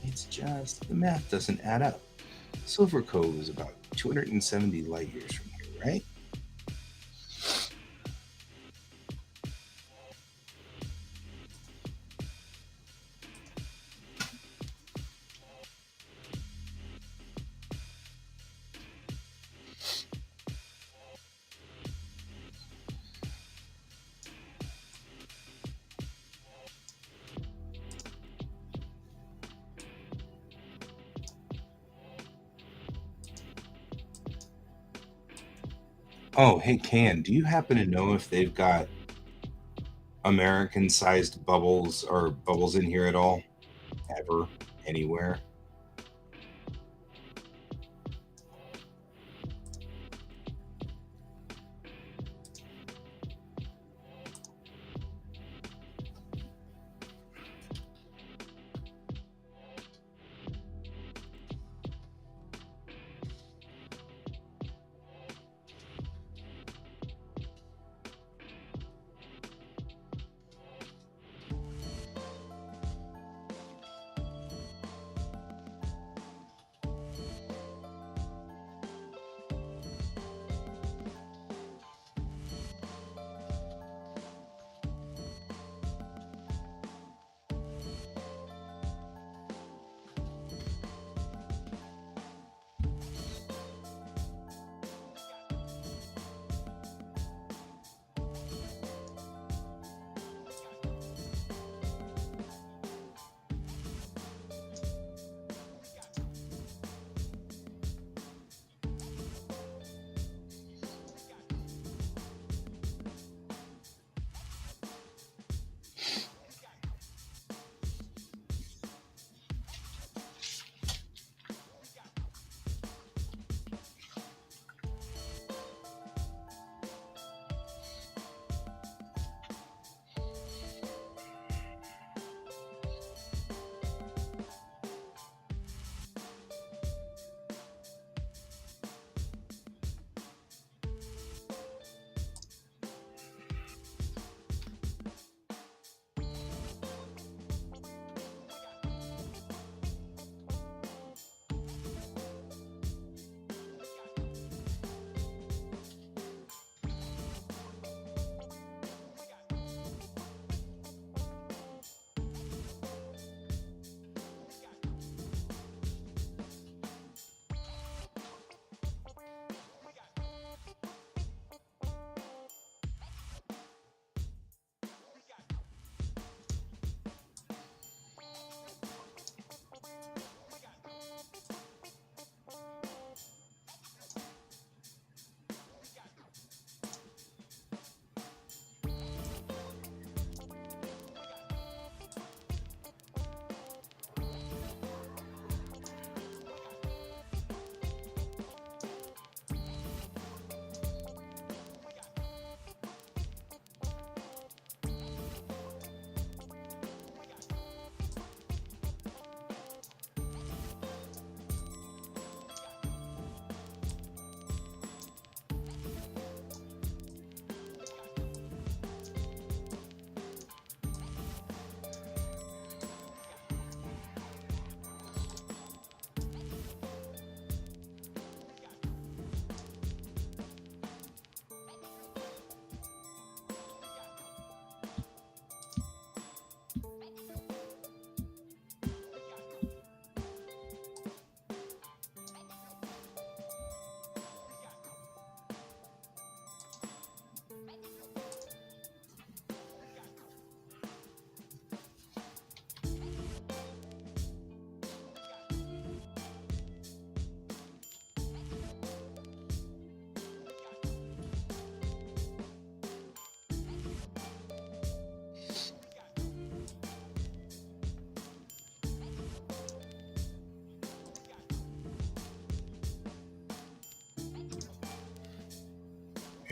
[SPEAKER 1] It's just the math doesn't add up. Silver Cove is about 270 light years from here, right? Oh, hey, Can, do you happen to know if they've got American sized bubbles or bubbles in here at all? Ever? Anywhere?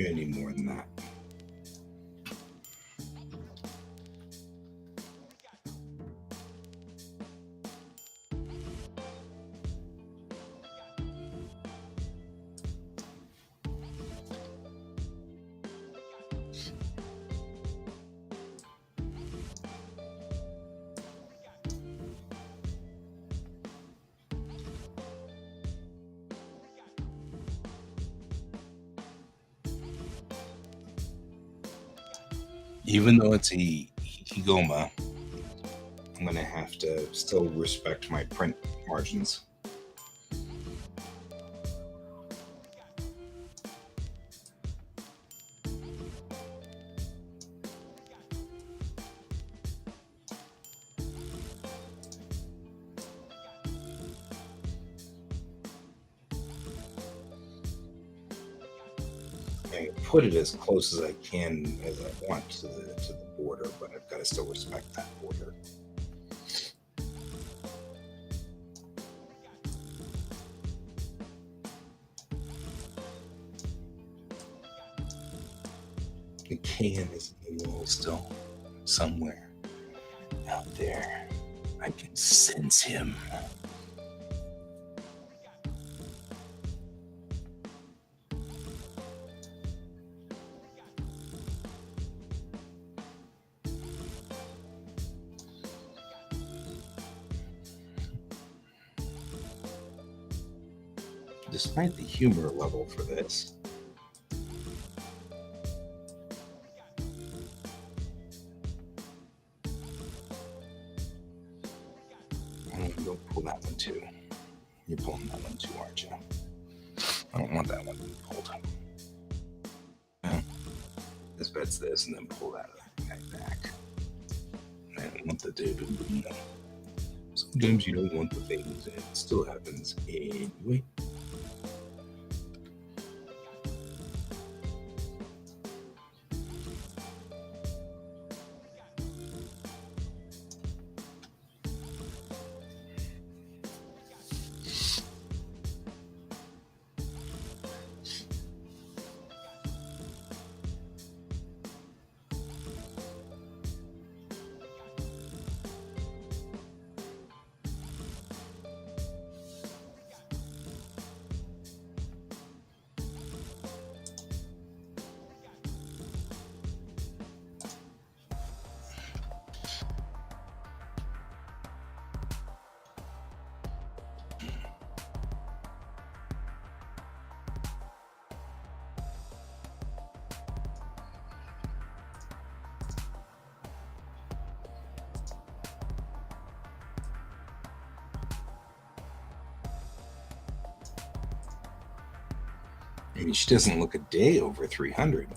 [SPEAKER 1] any more than that. Even though it's a Higoma, I'm going to have to still respect my print margins. I put it as close as I can as I want to the border, but I've got to still respect that border. The can is in the wall still, somewhere out there. I can sense him. Despite the humor level for this, don't pull that one too. You're pulling that one too, aren't you? I don't want that one to be pulled. Yeah. This bet's this, and then pull that guy back. I don't want the dude. Sometimes you don't want the things, and it still happens anyway. I mean, she doesn't look a day over 300.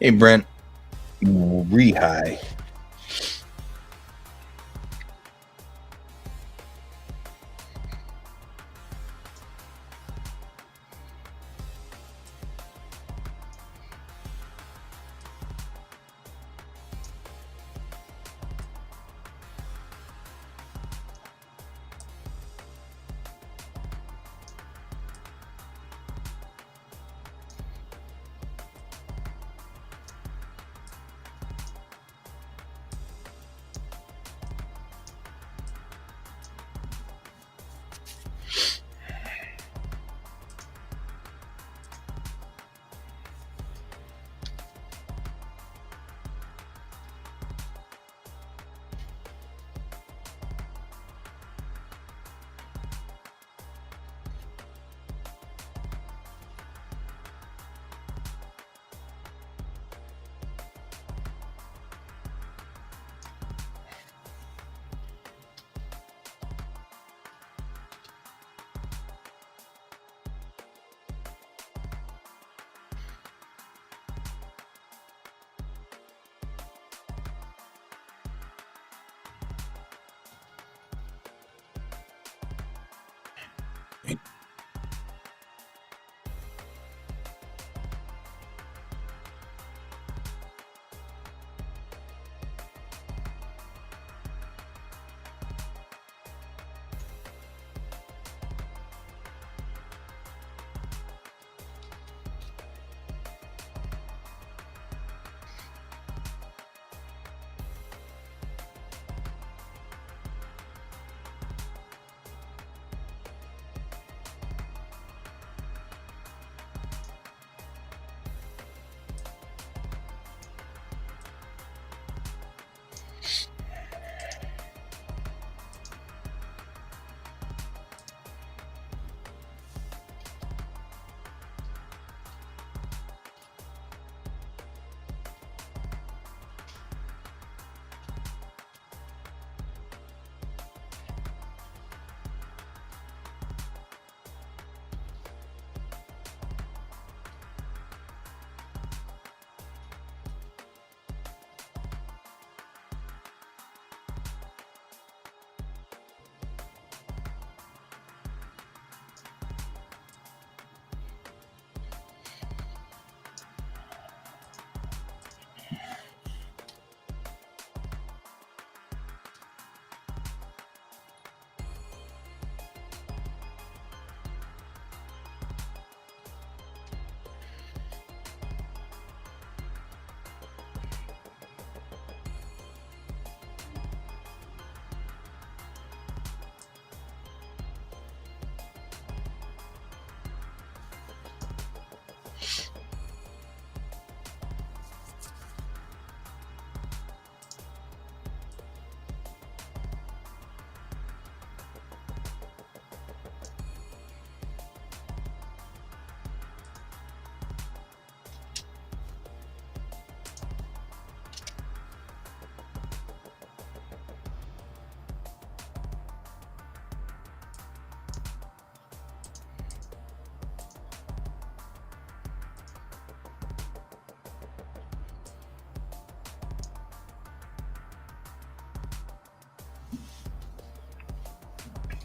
[SPEAKER 1] Hey, Brent. Re-high.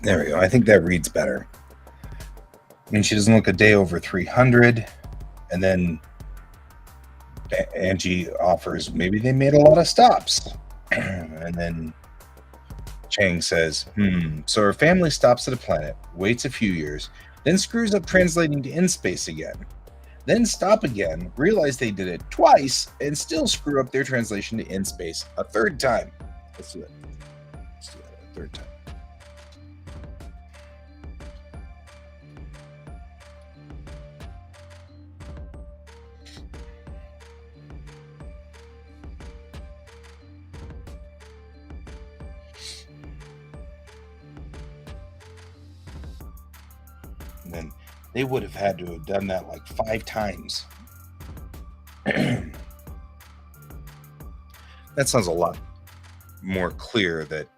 [SPEAKER 1] There we go. I think that reads better. And she doesn't look a day over 300. And then Angie offers, maybe they made a lot of stops. And then Chang says, so her family stops at a planet, waits a few years, then screws up translating to in space again. Then stop again, realize they did it twice, and still screw up their translation to in space a third time. Let's do it. Let's do that a third time. And then they would have had to have done that like 5 times. That sounds a lot more clear that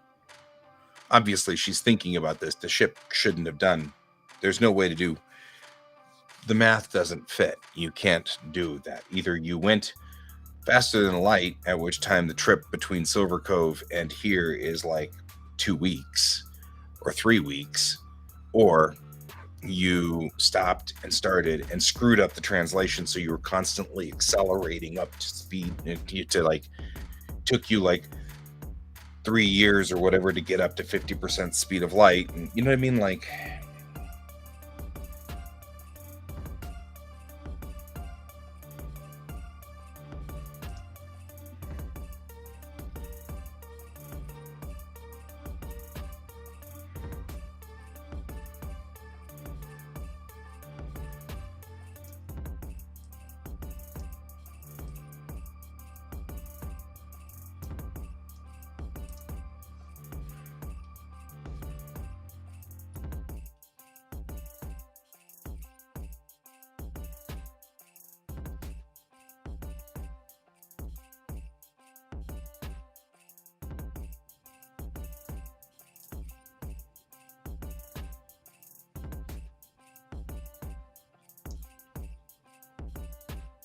[SPEAKER 1] obviously she's thinking about this. The ship shouldn't have done. There's no way to do. The math doesn't fit. You can't do that. Either you went faster than light, at which time the trip between Silver Cove and here is like 2 weeks or 3 weeks, or you stopped and started and screwed up the translation, so you were constantly accelerating up to speed to like took you like 3 years or whatever to get up to 50% speed of light. And you know what I mean? Like,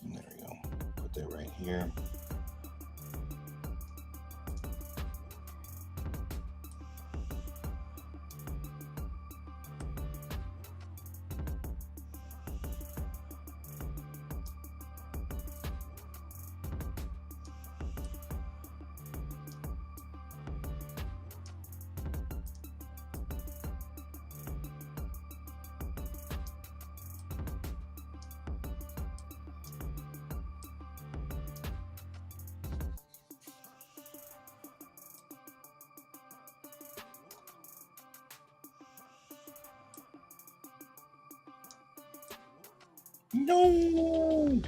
[SPEAKER 1] there we go. Put that right here. No.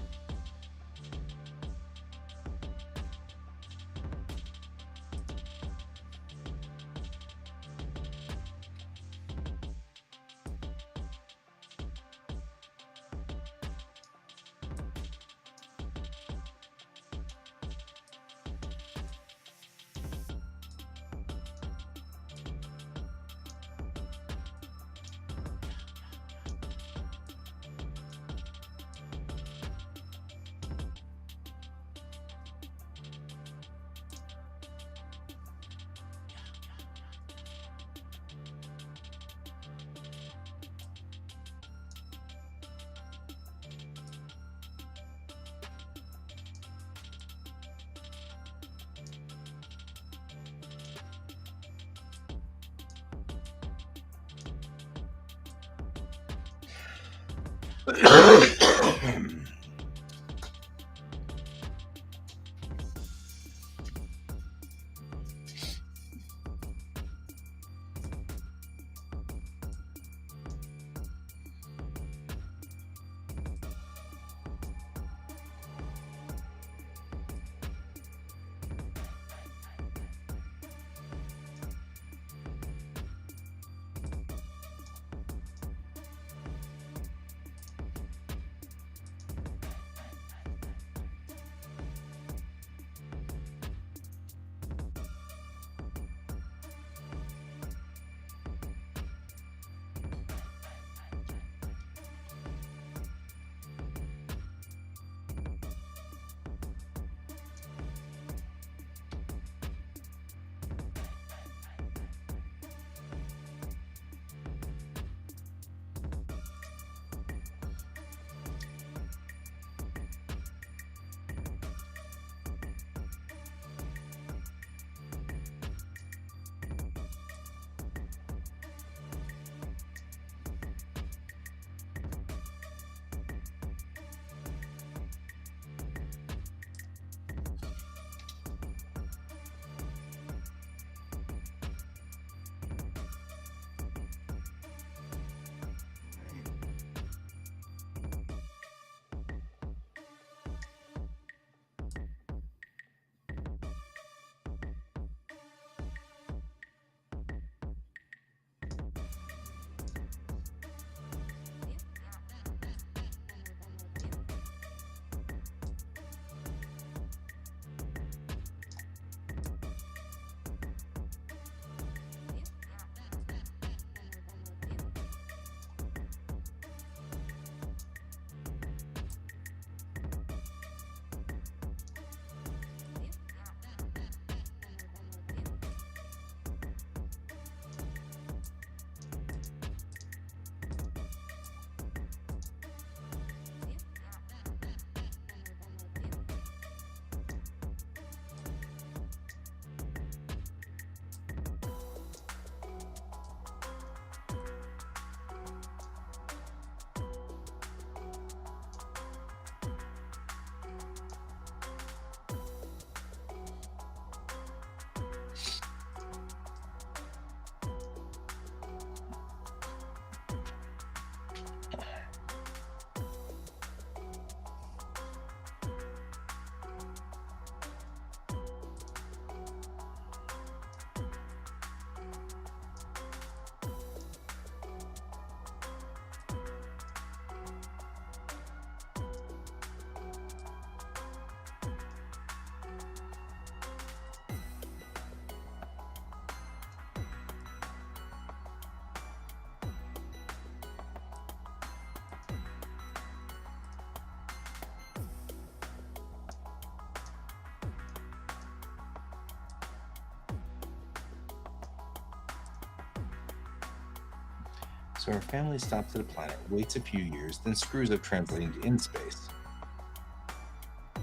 [SPEAKER 1] So our family stops at a planet, waits a few years, then screws up translating to in space.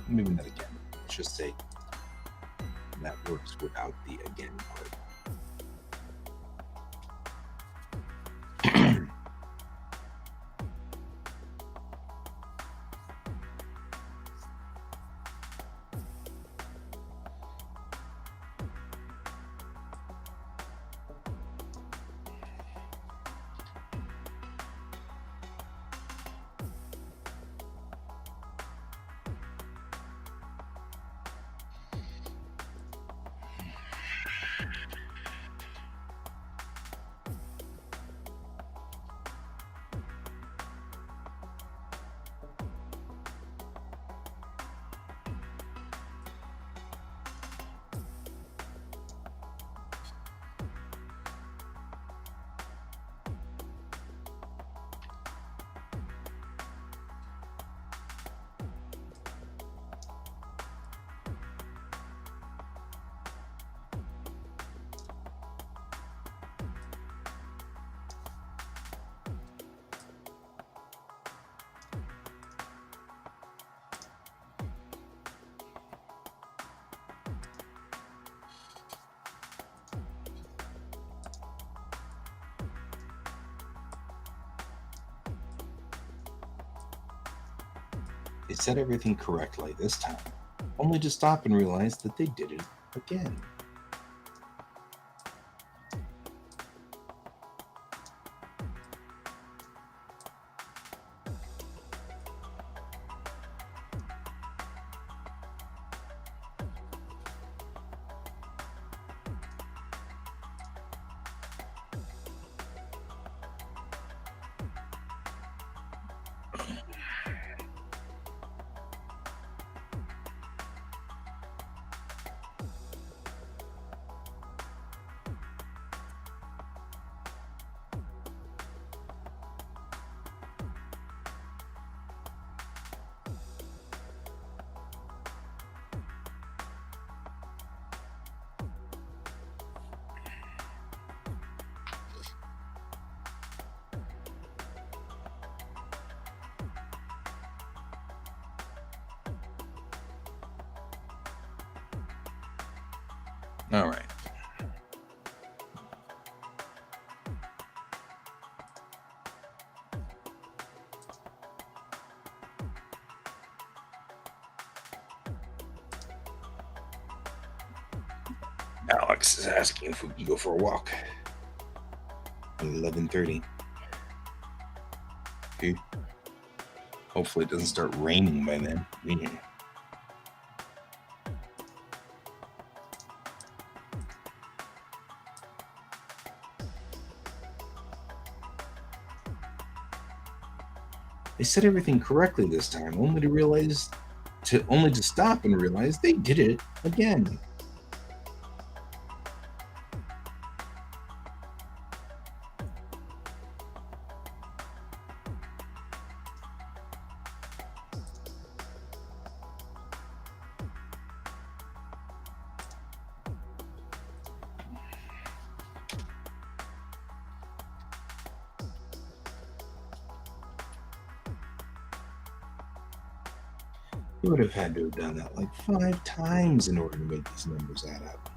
[SPEAKER 1] Maybe not again. Let's just say that works without the again part. They said everything correctly this time, only to stop and realize that they did it again. All right. Alex is asking if we can go for a walk at 11:30. Okay. Hopefully it doesn't start raining by then. Yeah. They said everything correctly this time, only to stop and realize they did it again. You would have had to have done that like 5 times in order to make these numbers add up.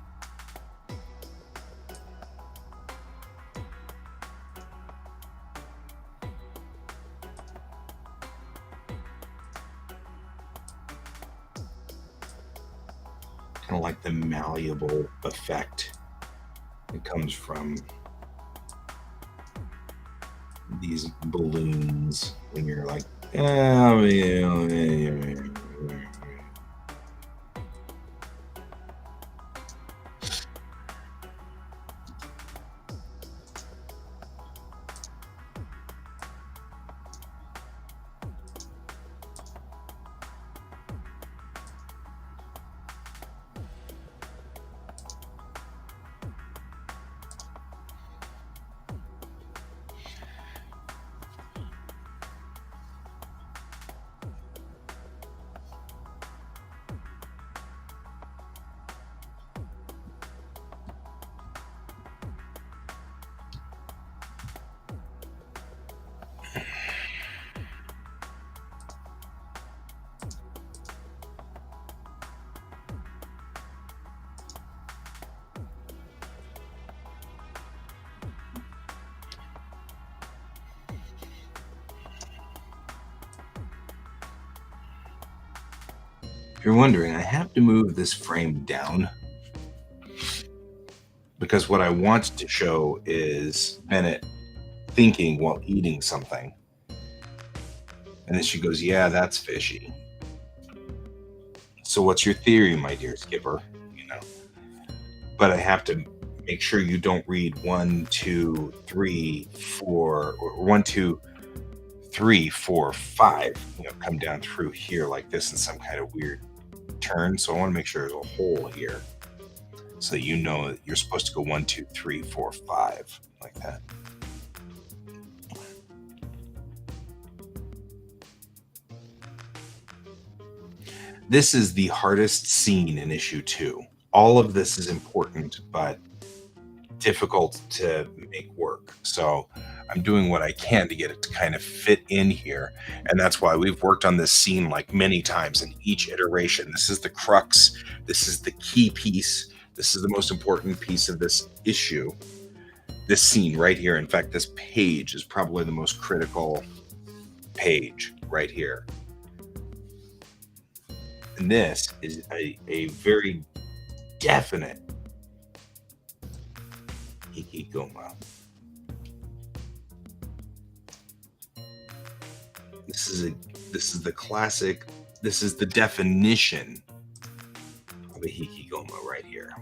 [SPEAKER 1] Kind of like the malleable effect that comes from these balloons when you're like, oh, yeah. you're wondering, I have to move this frame down because what I want to show is Bennett thinking while eating something. And then she goes, "Yeah, that's fishy. So what's your theory, my dear skipper?" You know. But I have to make sure you don't read 1, 2, 3, 4, or 1, 2, 3, 4, 5, come down through here like this in some kind of weird turn. So I want to make sure there's a hole here so that you know that you're supposed to go 1, 2, 3, 4, 5 like that. This is the hardest scene in issue 2. All of this is important, but difficult to make work. So I'm doing what I can to get it to kind of fit in here. And that's why we've worked on this scene like many times in each iteration. This is the crux. This is the key piece. This is the most important piece of this issue. This scene right here. In fact, this page is probably the most critical page right here. And this is a very definite Hikigoma. This is the classic. This is the definition of a Hikigoma right here.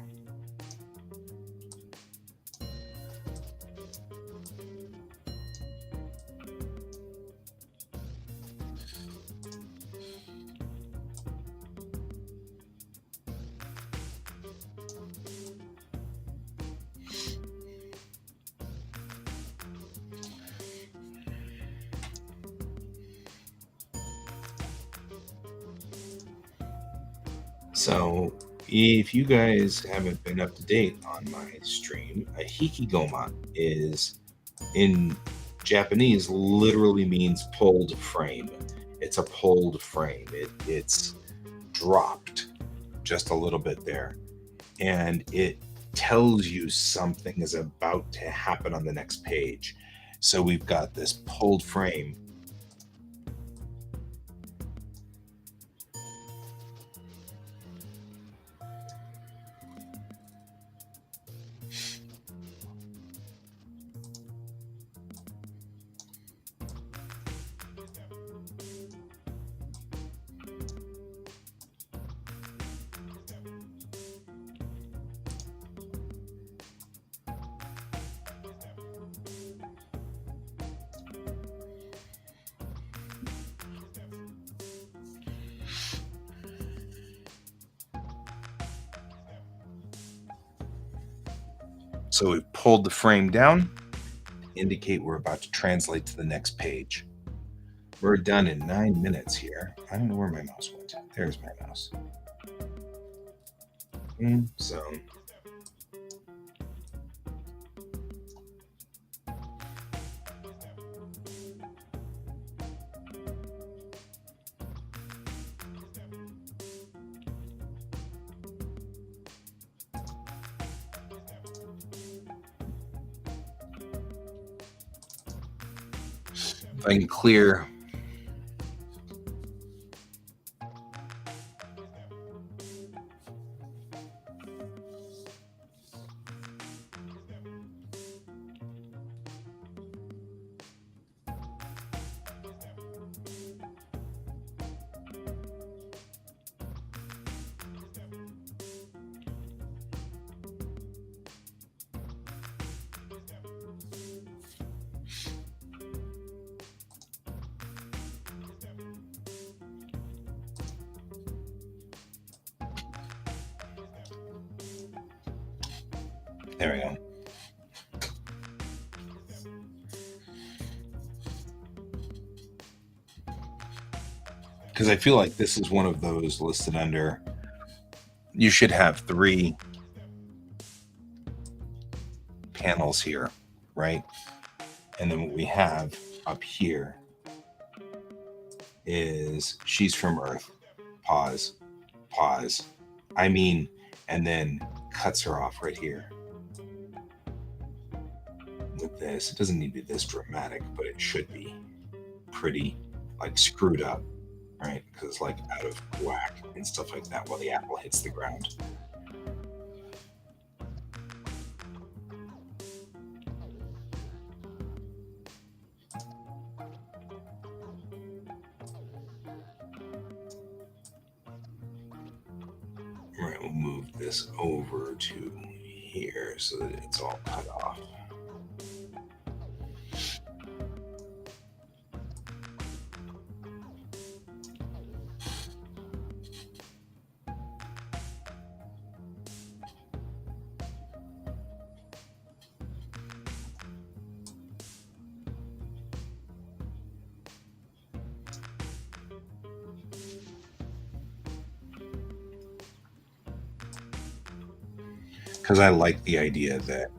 [SPEAKER 1] So, if you guys haven't been up to date on my stream, a hikigoma is in Japanese literally means pulled frame. It's a pulled frame. It's dropped just a little bit there, and it tells you something is about to happen on the next page. So we've got this pulled frame. So we've pulled the frame down, indicate we're about to translate to the next page. We're done in 9 minutes here. I don't know where my mouse went. There's my mouse. So if I can clear. There we go. Because I feel like this is one of those listed under. You should have 3 panels here, right? And then what we have up here is she's from Earth. Pause. Pause. I mean, and then cuts her off right here. With this, it doesn't need to be this dramatic, but it should be pretty like screwed up. right? Because it's like out of whack and stuff like that while the apple hits the ground. Right, we'll move this over to here so that it's all cut off. Because I like the idea that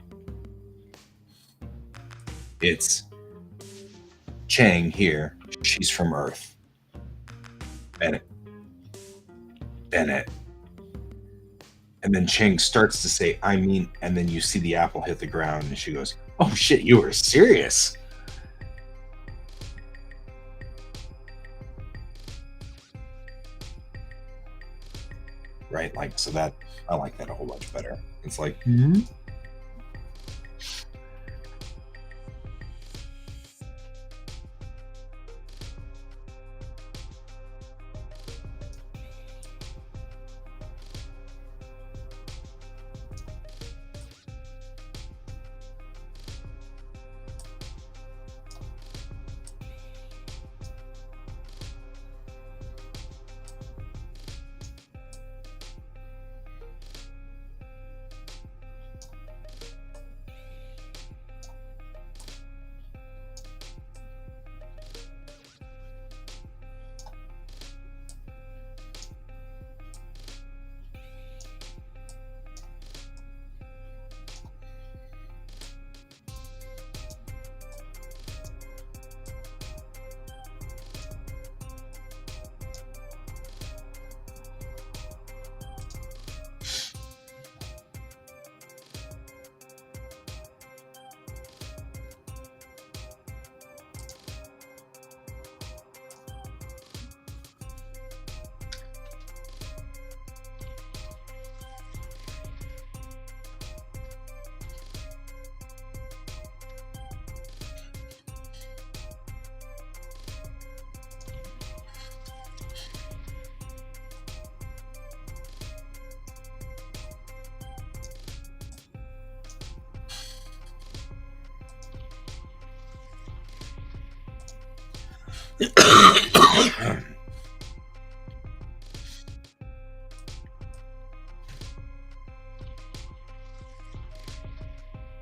[SPEAKER 1] it's Chang here. She's from Earth. Bennett. And then Chang starts to say, I mean, and then you see the apple hit the ground and she goes, oh shit, you were serious. Right? Like, so that, I like that a whole bunch better. It's like,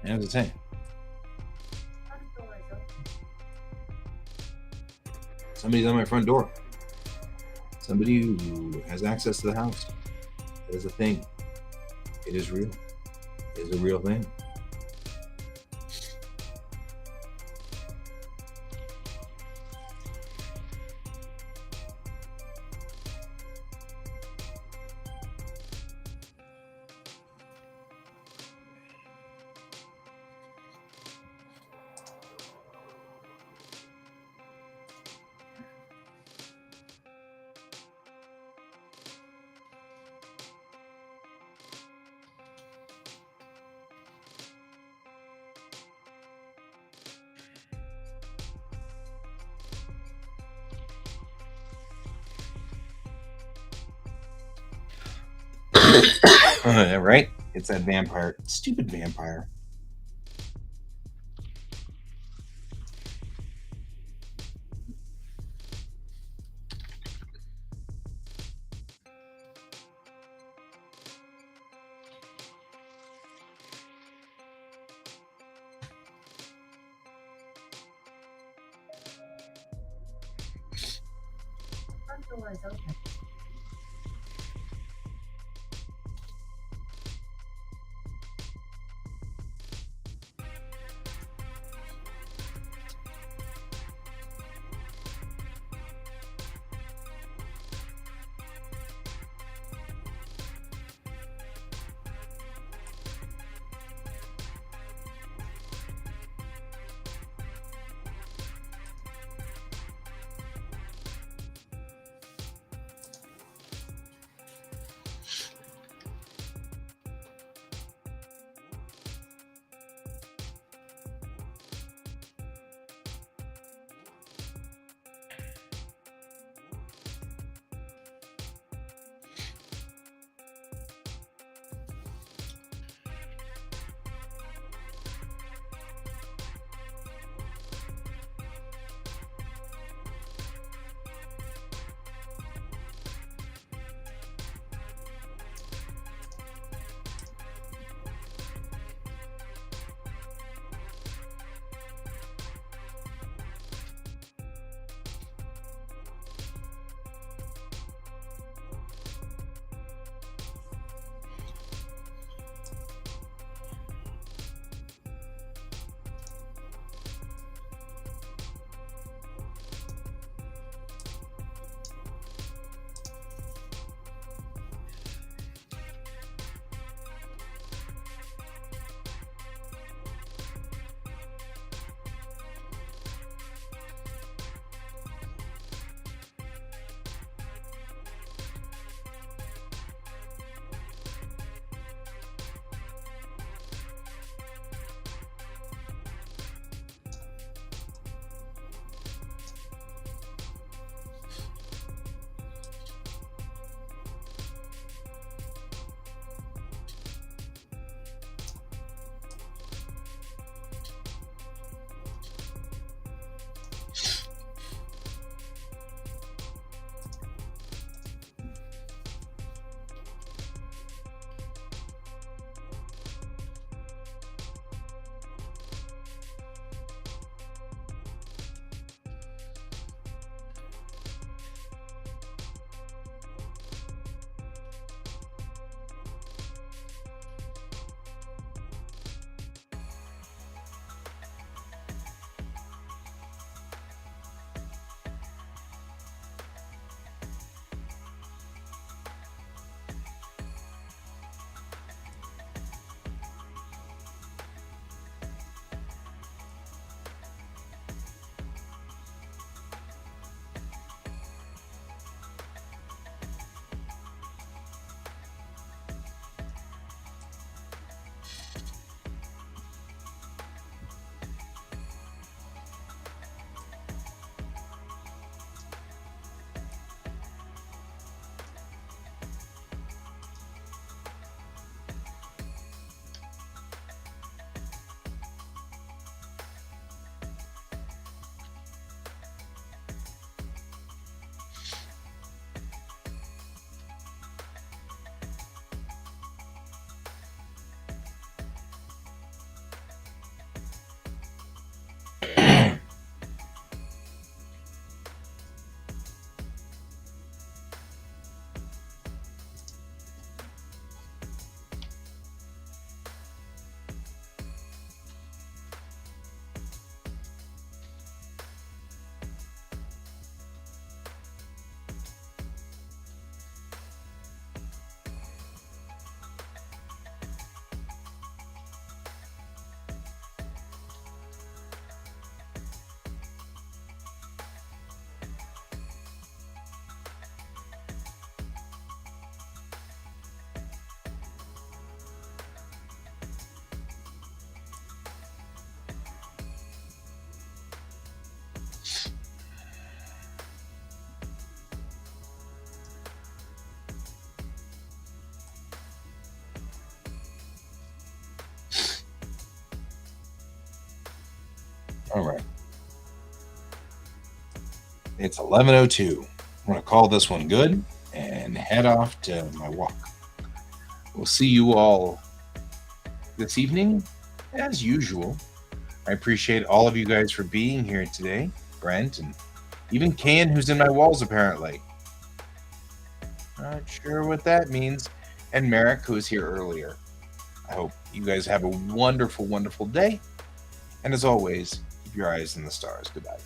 [SPEAKER 1] as I say, somebody's on my front door. Somebody who has access to the house. That is a thing. It is real. It is a real thing. Right? It's that vampire. Stupid vampire.
[SPEAKER 2] Front door is open.
[SPEAKER 1] All right. It's 11:02. I'm going to call this one good and head off to my walk. We'll see you all this evening as usual. I appreciate all of you guys for being here today. Brent and even Can, who's in my walls apparently. Not sure what that means. And Merrick, who was here earlier. I hope you guys have a wonderful, wonderful day. And as always, keep your eyes on the stars. Goodbye.